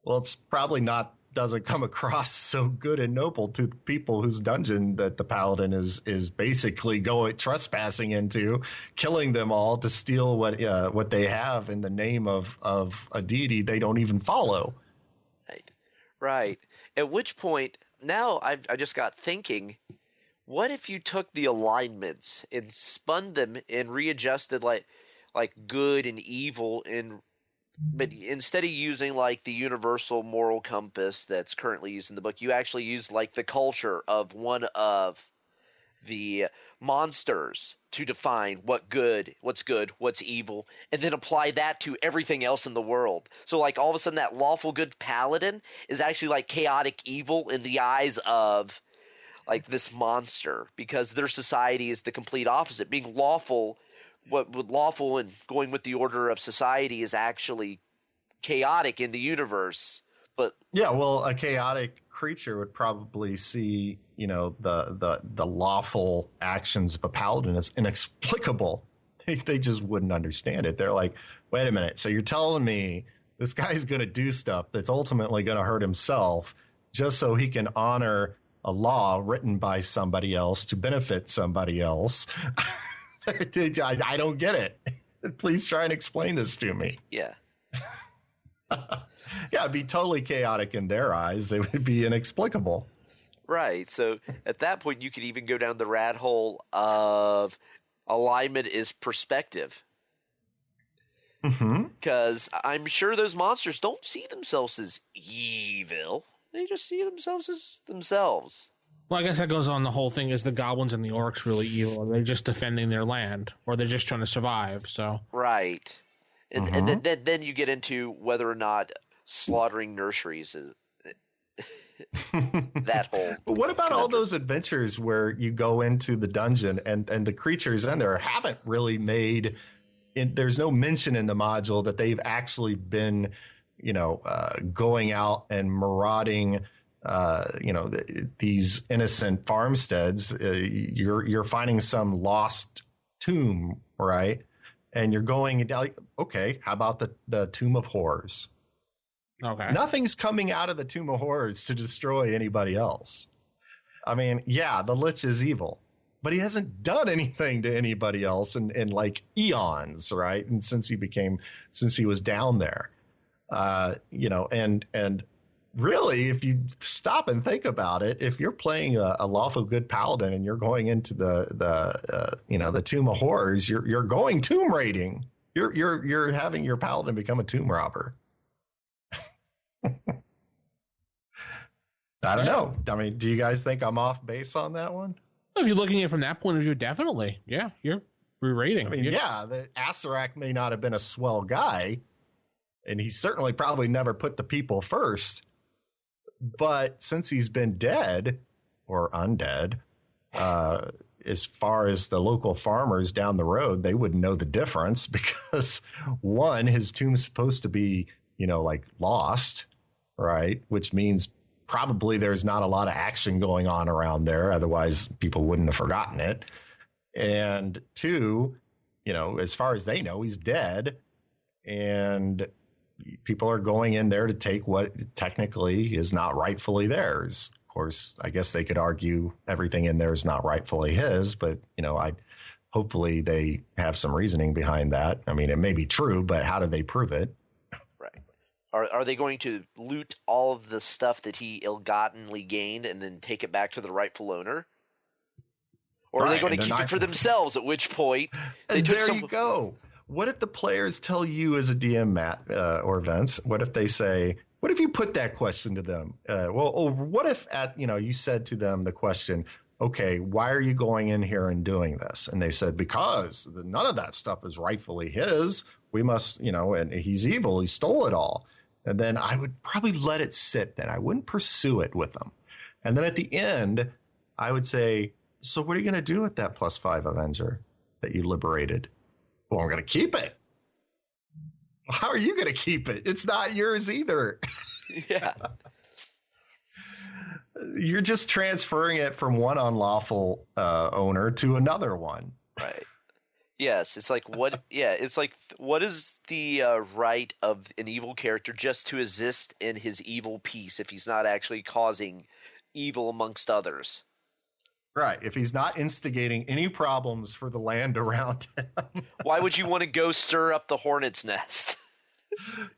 Well, it's probably doesn't come across so good and noble to people whose dungeon that the paladin is basically trespassing into, killing them all to steal what they have in the name of a deity they don't even follow. Right. At which point, now I just got thinking, what if you took the alignments and spun them and readjusted like good and evil, but instead of using like the universal moral compass that's currently used in the book, you actually use like the culture of one of the monsters to define what's good, what's evil, and then apply that to everything else in the world. So like all of a sudden that lawful good paladin is actually like chaotic evil in the eyes of like this monster, because their society is the complete opposite. Being lawful, lawful and going with the order of society is actually chaotic in the universe. But yeah, well, a chaotic creature would probably see, the lawful actions of a paladin as inexplicable. They just wouldn't understand it. They're like, wait a minute. So you're telling me this guy's going to do stuff that's ultimately going to hurt himself just so he can honor a law written by somebody else to benefit somebody else? I don't get it. Please try and explain this to me. Yeah. Yeah, it'd be totally chaotic in their eyes. It would be inexplicable. Right. So at that point, you could even go down the rat hole of alignment is perspective. Because I'm sure those monsters don't see themselves as evil. They just see themselves as themselves. Well, I guess that goes on the whole thing. Is the goblins and the orcs really evil? They're just defending their land, or they're just trying to survive. So right. And then you get into whether or not slaughtering nurseries is that whole. But what about all those adventures where you go into the dungeon and the creatures in there haven't really made? There's no mention in the module that they've actually been, going out and marauding, these innocent farmsteads. You're finding some lost tomb, right? And you're going like, okay, how about the Tomb of Horrors? Okay. Nothing's coming out of the Tomb of Horrors to destroy anybody else. I mean, yeah, the Lich is evil, but he hasn't done anything to anybody else in like eons, right? And since he was down there, and really, if you stop and think about it, if you're playing a lawful good paladin and you're going into the Tomb of Horrors, you're going tomb raiding. You're having your paladin become a tomb robber. I don't know. I mean, do you guys think I'm off base on that one? If you're looking at it from that point of view, definitely. Yeah, you're re-rating. I mean, the Acererak may not have been a swell guy, and he certainly probably never put the people first. But since he's been dead or undead, as far as the local farmers down the road, they wouldn't know the difference because, one, his tomb's supposed to be, like lost, right? Which means probably there's not a lot of action going on around there. Otherwise, people wouldn't have forgotten it. And two, as far as they know, he's dead. And people are going in there to take what technically is not rightfully theirs. Of course, I guess they could argue everything in there is not rightfully his, but, hopefully they have some reasoning behind that. I mean, it may be true, but how do they prove it? Are they going to loot all of the stuff that he ill-gottenly gained and then take it back to the rightful owner? Or are they going to keep it for themselves, at which point they took there you go. What if the players tell you as a DM, Matt or Vince, what if they say, what if you put that question to them? What if you said to them the question, okay, why are you going in here and doing this? And they said, because none of that stuff is rightfully his. We must, and he's evil. He stole it all. And then I would probably let it sit then. I wouldn't pursue it with them. And then at the end, I would say, so what are you going to do with that +5 Avenger that you liberated? Well, I'm going to keep it. How are you going to keep it? It's not yours either. Yeah. You're just transferring it from one unlawful owner to another one. Right. Yes, it's like what? Yeah, it's like what is the right of an evil character just to exist in his evil peace if he's not actually causing evil amongst others? Right. If he's not instigating any problems for the land around him. Why would you want to go stir up the hornet's nest?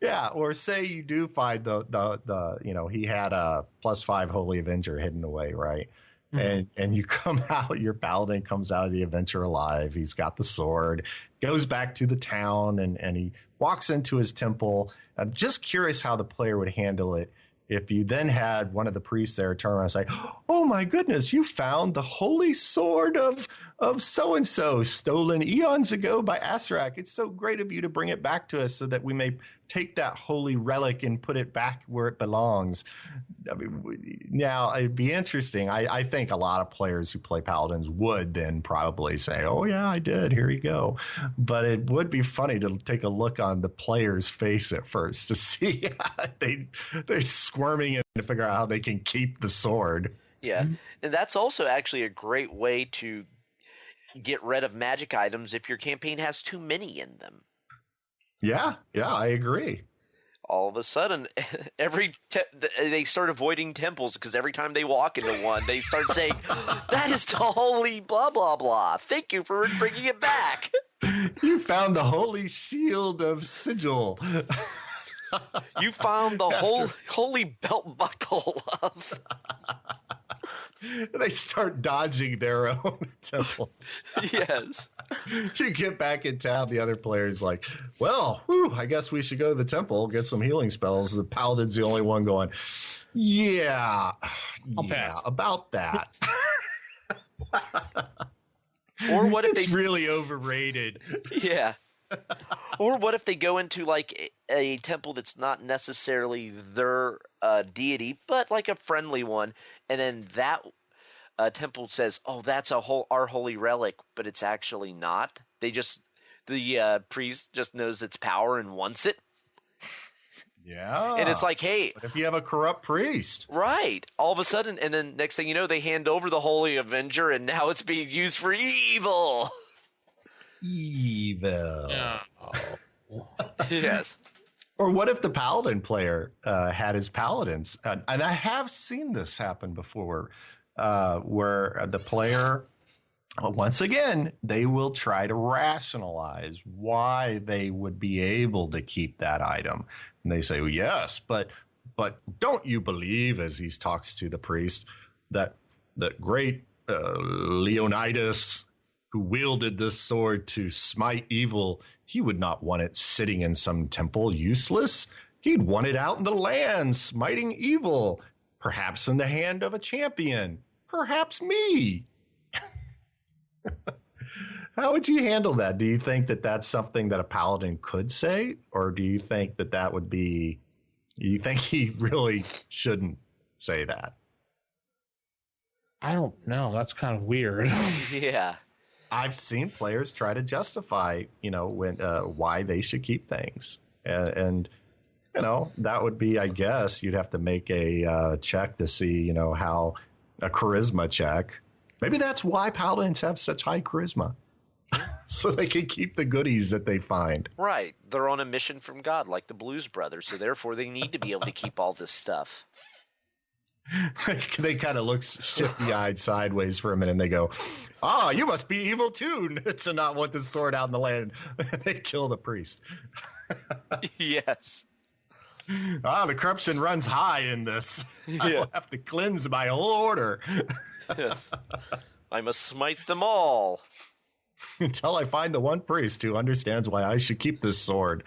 Yeah, or say you do find the he had a +5 Holy Avenger hidden away, right? And you come out, your paladin comes out of the adventure alive. He's got the sword, goes back to the town, and he walks into his temple. I'm just curious how the player would handle it if you then had one of the priests there turn around and say, oh my goodness, you found the holy sword of so-and-so stolen eons ago by Asarak. It's so great of you to bring it back to us so that we may take that holy relic and put it back where it belongs. I mean, now it'd be interesting. I think a lot of players who play Paladins would then probably say, oh yeah, I did. Here you go. But it would be funny to take a look on the player's face at first to see they're squirming and to figure out how they can keep the sword. Yeah. And that's also actually a great way to get rid of magic items if your campaign has too many in them. Yeah, I agree. All of a sudden, they start avoiding temples because every time they walk into one, they start saying, that is the holy blah, blah, blah. Thank you for bringing it back. You found the holy shield of Sigil. You found the holy belt buckle of... They start dodging their own temples. Yes. You get back in town, the other player's like, well, I guess we should go to the temple, get some healing spells. The paladin's the only one going, I'll pass. About that. Or what if it's really overrated. Yeah. Or what if they go into like a temple that's not necessarily their deity, but like a friendly one, and then that temple says, "Oh, that's our holy relic," but it's actually not. The priest just knows its power and wants it. Yeah. And it's like, hey, what if you have a corrupt priest? Right. All of a sudden, and then next thing you know, they hand over the Holy Avenger, and now it's being used for evil. Evil. Yes. Or what if the paladin player had his paladins? And I have seen this happen before, where the player, once again, they will try to rationalize why they would be able to keep that item. And they say, well, yes, but don't you believe, as he talks to the priest, that great Leonidas, who wielded this sword to smite evil, he would not want it sitting in some temple useless. He'd want it out in the land, smiting evil, perhaps in the hand of a champion, perhaps me. How would you handle that? Do you think that that's something that a paladin could say? Or do you think that would be, you think he really shouldn't say that? I don't know. That's kind of weird. Yeah. I've seen players try to justify, when why they should keep things, and that would be, I guess, you'd have to make a check to see, how a charisma check. Maybe that's why paladins have such high charisma, so they can keep the goodies that they find. Right, they're on a mission from God, like the Blues Brothers, so therefore they need to be able to keep all this stuff. They kind of look shifty-eyed sideways for a minute, and they go, you must be evil too to not want this sword out in the land. They kill the priest. Yes. The corruption runs high in this. Yeah. I will have to cleanse my whole order. Yes. I must smite them all. Until I find the one priest who understands why I should keep this sword.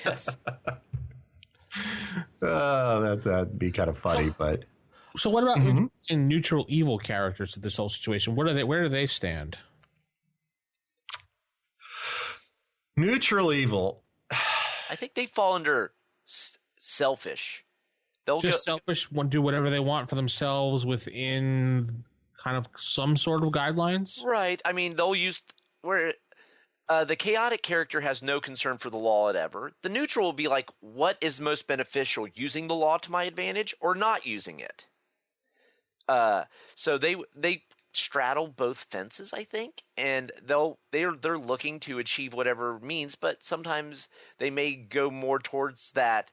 Yes. That'd be kind of funny, but... So what about in neutral evil characters to this whole situation? Where do they stand? Neutral evil. I think they fall under selfish. They'll Just selfish, want to do whatever they want for themselves within kind of some sort of guidelines. Right. I mean, they'll use where the chaotic character has no concern for the law whatever. The neutral will be like, what is most beneficial, using the law to my advantage or not using it? So they straddle both fences, I think, and they're looking to achieve whatever means, but sometimes they may go more towards that.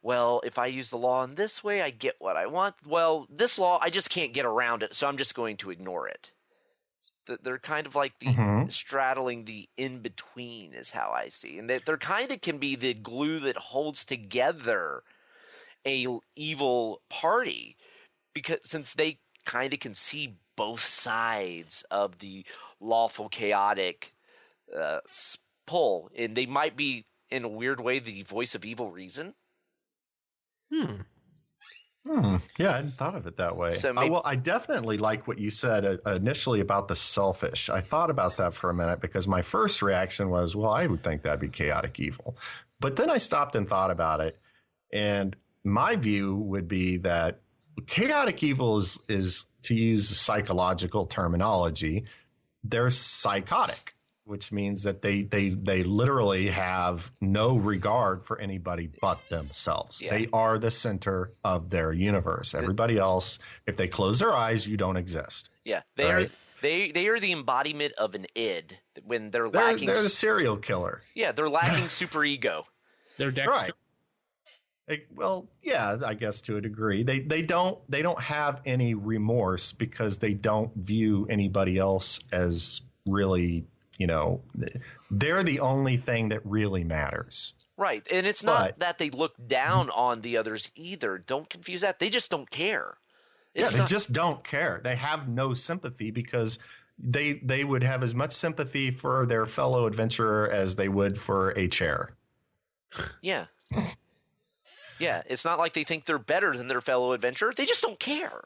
Well, if I use the law in this way, I get what I want. Well, this law, I just can't get around it, so I'm just going to ignore it. They're kind of like the straddling the in-between is how I see. And they're kind of can be the glue that holds together a evil party, because since they kind of can see both sides of the lawful chaotic pull, and they might be, in a weird way, the voice of evil reason. Yeah, I hadn't thought of it that way. So maybe, well, I definitely like what you said initially about the selfish. I thought about that for a minute because my first reaction was, well, I would think that'd be chaotic evil. But then I stopped and thought about it, and my view would be that chaotic evil is to use psychological terminology, they're psychotic, which means that they literally have no regard for anybody but themselves. Yeah. They are the center of their universe. Everybody else, if they close their eyes, you don't exist. Yeah, they are the embodiment of an id when they're lacking. They're the serial killer. Yeah, they're lacking superego. They're Dexter. Right. Well, yeah, I guess to a degree. They don't have any remorse because they don't view anybody else as really, they're the only thing that really matters. Right. And it's not that they look down on the others either. Don't confuse that. They just don't care. They just don't care. They have no sympathy because they would have as much sympathy for their fellow adventurer as they would for a chair. Yeah. Yeah, it's not like they think they're better than their fellow adventurer. They just don't care.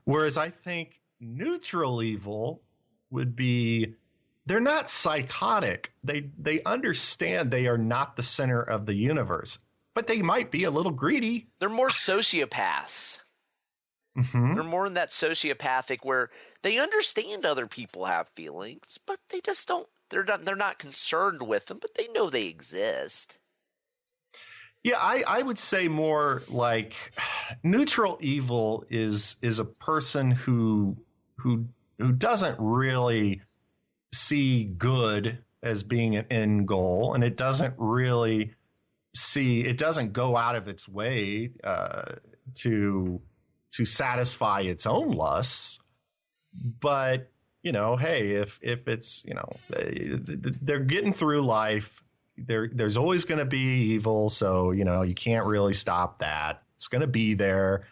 Whereas I think neutral evil would be, they're not psychotic. They understand they are not the center of the universe, but they might be a little greedy. They're more sociopaths. They're more in that sociopathic where they understand other people have feelings, but they just don't. They're not concerned with them, but they know they exist. Yeah, I would say more like neutral evil is a person who doesn't really see good as being an end goal, and it doesn't go out of its way to satisfy its own lusts. But hey, if it's they're getting through life. There's always going to be evil, so you can't really stop that. It's going to be there,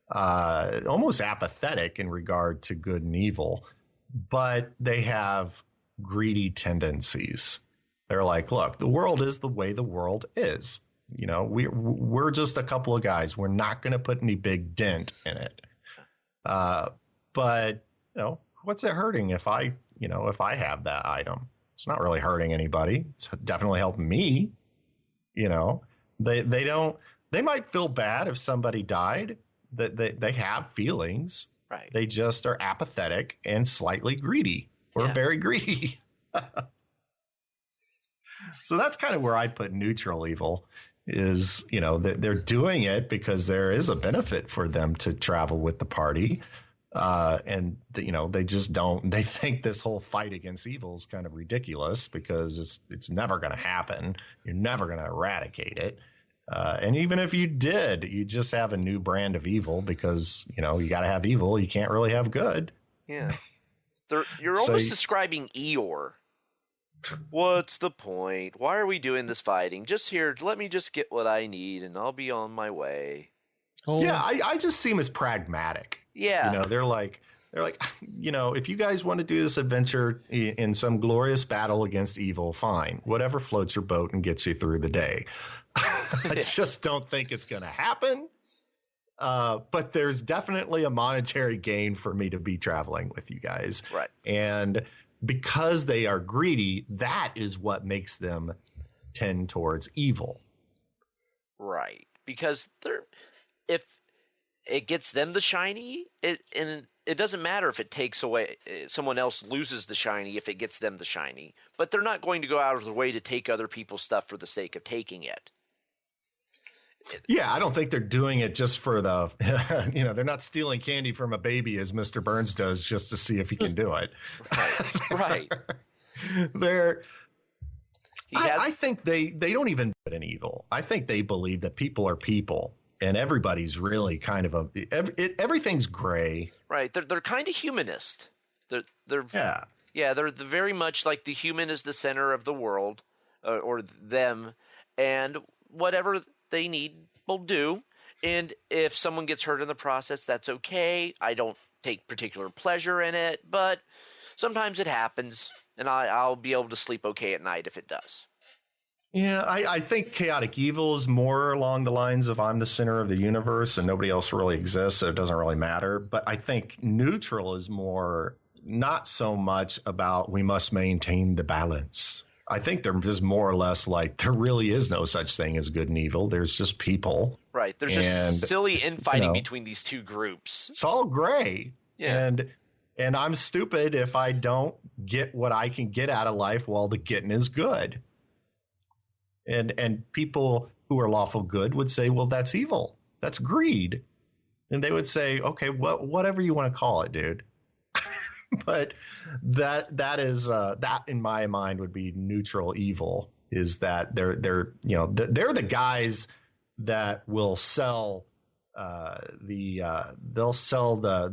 almost apathetic in regard to good and evil, but they have greedy tendencies. They're like, look, the world is the way the world is. We're just a couple of guys. We're not going to put any big dent in it. But what's it hurting if I have that item? It's not really hurting anybody. It's definitely helping me. They might feel bad if somebody died. They have feelings. Right. They just are apathetic and slightly greedy or very greedy. So that's kind of where I put neutral evil is, they're doing it because there is a benefit for them to travel with the party. They just don't. They think this whole fight against evil is kind of ridiculous because it's never going to happen. You're never going to eradicate it. And even if you did, you just have a new brand of evil because you got to have evil. You can't really have good. Yeah, you're almost describing Eeyore. What's the point? Why are we doing this fighting? Just here, let me just get what I need, and I'll be on my way. Oh. Yeah, I just see them as pragmatic. Yeah. They're like, if you guys want to do this adventure in some glorious battle against evil, fine. Whatever floats your boat and gets you through the day. I just don't think it's going to happen. But there's definitely a monetary gain for me to be traveling with you guys. Right. And because they are greedy, that is what makes them tend towards evil. Right. Because if it gets them the shiny, and it doesn't matter if it takes away, someone else loses the shiny if it gets them the shiny. But they're not going to go out of their way to take other people's stuff for the sake of taking it. Yeah, I don't think they're doing it just for the, they're not stealing candy from a baby as Mr. Burns does just to see if he can do it. Right. I think they don't even put in evil. I think they believe that people are people and everybody's really kind of everything's gray. Right. They're kind of humanist. They're they're very much like the human is the center of the world, or them, and whatever they need will do. And if someone gets hurt in the process, that's okay. I don't take particular pleasure in it, but sometimes it happens, and I'll be able to sleep okay at night if it does. Yeah, I think chaotic evil is more along the lines of I'm the center of the universe and nobody else really exists, so it doesn't really matter. But I think neutral is more not so much about we must maintain the balance. I think they're just more or less like there really is no such thing as good and evil. There's just people. Right. There's just silly infighting between these two groups. It's all gray. Yeah. And I'm stupid if I don't get what I can get out of life while the getting is good. And people who are lawful good would say, well, that's evil. That's greed. And they would say, okay, well, whatever you want to call it, dude. But that is that in my mind would be neutral evil, is that they're the guys that will sell they'll sell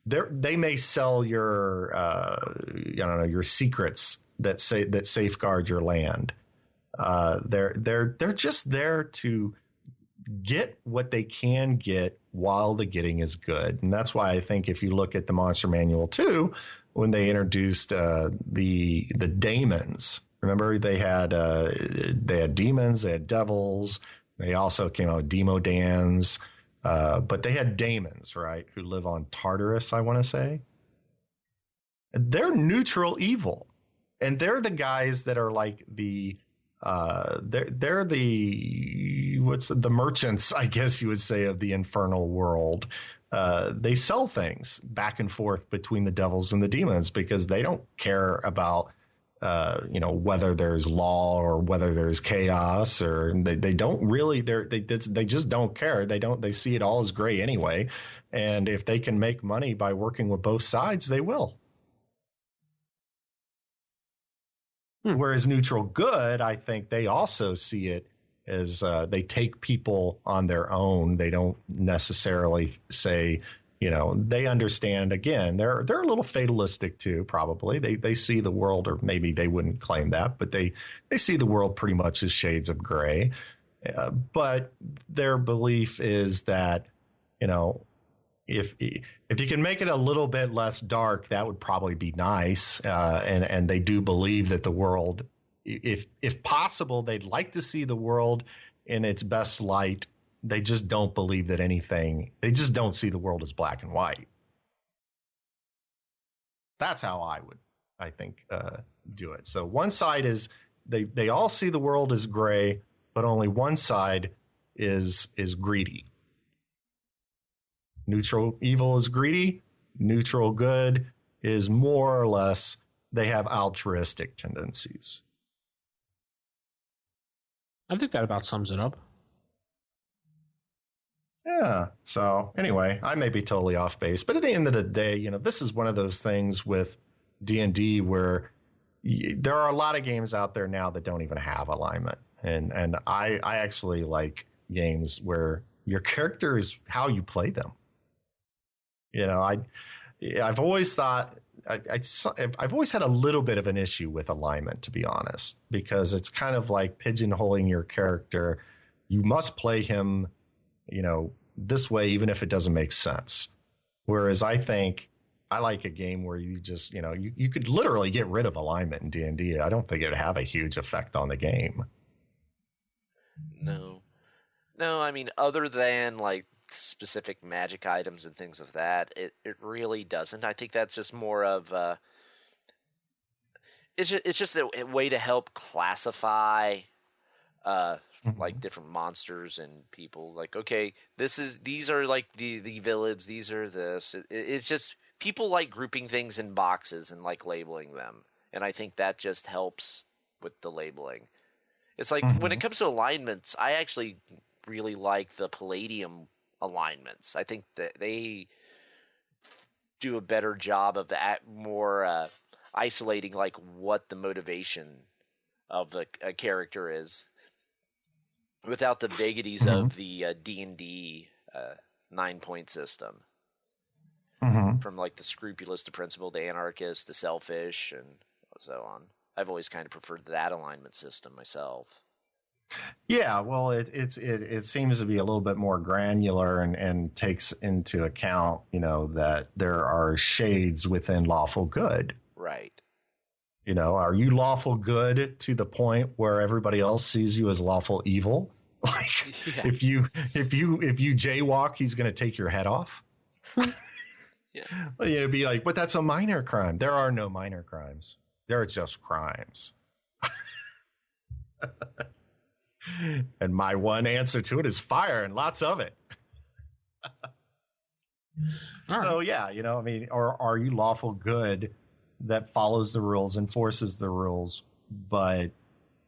they may sell your your secrets that safeguard your land. They're just there to get what they can get while the getting is good. And that's why I think if you look at the Monster Manual 2, when they introduced the daemons, remember they had demons, they had devils, they also came out with demodans, but they had daemons, right, who live on Tartarus, I want to say. They're neutral evil, and they're the guys that are like they're the merchants, I guess you would say, of the infernal world. They sell things back and forth between the devils and the demons because they don't care about whether there's law or whether there's chaos, or they don't really they just don't care. They see it all as gray anyway, and if they can make money by working with both sides, they will. Whereas neutral good, I think they also see it as they take people on their own. They don't necessarily say, they understand. Again, they're a little fatalistic too, probably. They see the world, or maybe they wouldn't claim that, but they see the world pretty much as shades of gray. But their belief is that, if you can make it a little bit less dark, that would probably be nice. And they do believe that the world, if possible, they'd like to see the world in its best light. They just don't believe that they just don't see the world as black and white. That's how I think, do it. So one side is they all see the world as gray, but only one side is greedy. Neutral evil is greedy. Neutral good is more or less, they have altruistic tendencies. I think that about sums it up. Yeah. So anyway, I may be totally off base, but at the end of the day, this is one of those things with D&D where there are a lot of games out there now that don't even have alignment. And I actually like games where your character is how you play them. I've always thought I've always had a little bit of an issue with alignment, to be honest, because it's kind of like pigeonholing your character. You must play him, this way, even if it doesn't make sense. Whereas I think I like a game where you just, you could literally get rid of alignment in D&D. I don't think it would have a huge effect on the game. No, I mean, other than like specific magic items and things of that, it really doesn't. I think that's just more of It's just a way to help classify like different monsters and people. Like, okay, these are like the villains, these are this. It's just people like grouping things in boxes and like labeling them, and I think that just helps with the labeling. It's like when it comes to alignments, I actually really like the Palladium alignments. I think that they do a better job of more isolating like what the motivation of the character is, without the vagaries of the D&D 9-point system. From like the scrupulous to principled to anarchist to selfish and so on. I've always kind of preferred that alignment system myself. Yeah, well, it seems to be a little bit more granular and takes into account, that there are shades within lawful good. Right. Are you lawful good to the point where everybody else sees you as lawful evil? Like, if you jaywalk, he's going to take your head off. Yeah. Well, it'd be like, but that's a minor crime. There are no minor crimes. There are just crimes. And my one answer to it is fire, and lots of it. So, yeah, or are you lawful good that follows the rules, enforces the rules, but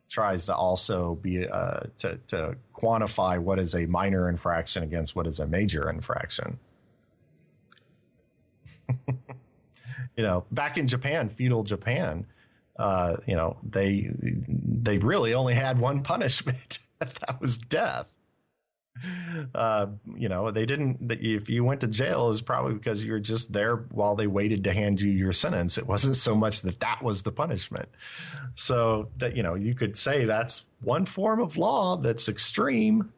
tries to also be to quantify what is a minor infraction against what is a major infraction? Back in Japan, feudal Japan, they really only had one punishment. That was death. They didn't. If you went to jail, it was probably because you were just there while they waited to hand you your sentence. It wasn't so much that was the punishment. So that you could say that's one form of law that's extreme.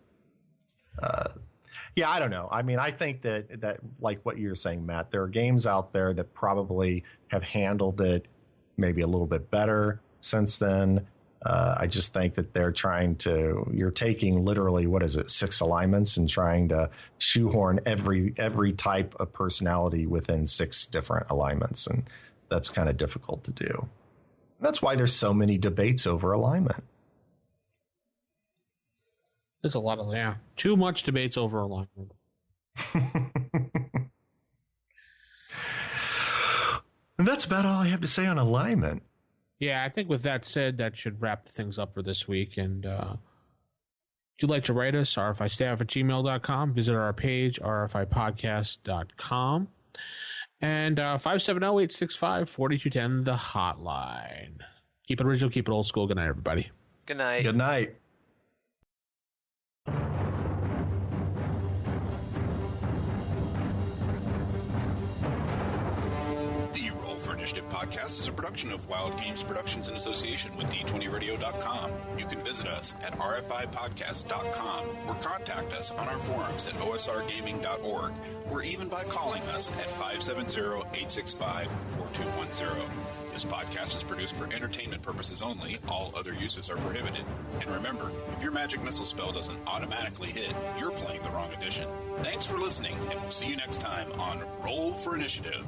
Yeah, I don't know. I mean, I think that like what you're saying, Matt, there are games out there that probably have handled it maybe a little bit better since then. I just think that you're taking literally, 6 alignments and trying to shoehorn every type of personality within 6 different alignments. And that's kind of difficult to do. That's why there's so many debates over alignment. There's a lot of, too much debates over alignment. And that's about all I have to say on alignment. Yeah, I think with that said, that should wrap things up for this week. And if you'd like to write us, rfistaff@gmail.com. Visit our page, rfipodcast.com. And 570-865-4210, the hotline. Keep it original, keep it old school. Good night, everybody. Good night. Good night. Podcast is a production of Wild Games Productions in association with D20Radio.com. You can visit us at rfipodcast.com or contact us on our forums at osrgaming.org or even by calling us at 570-865-4210. This podcast is produced for entertainment purposes only. All other uses are prohibited. And remember, if your magic missile spell doesn't automatically hit, you're playing the wrong edition. Thanks for listening, and we'll see you next time on Roll for Initiative.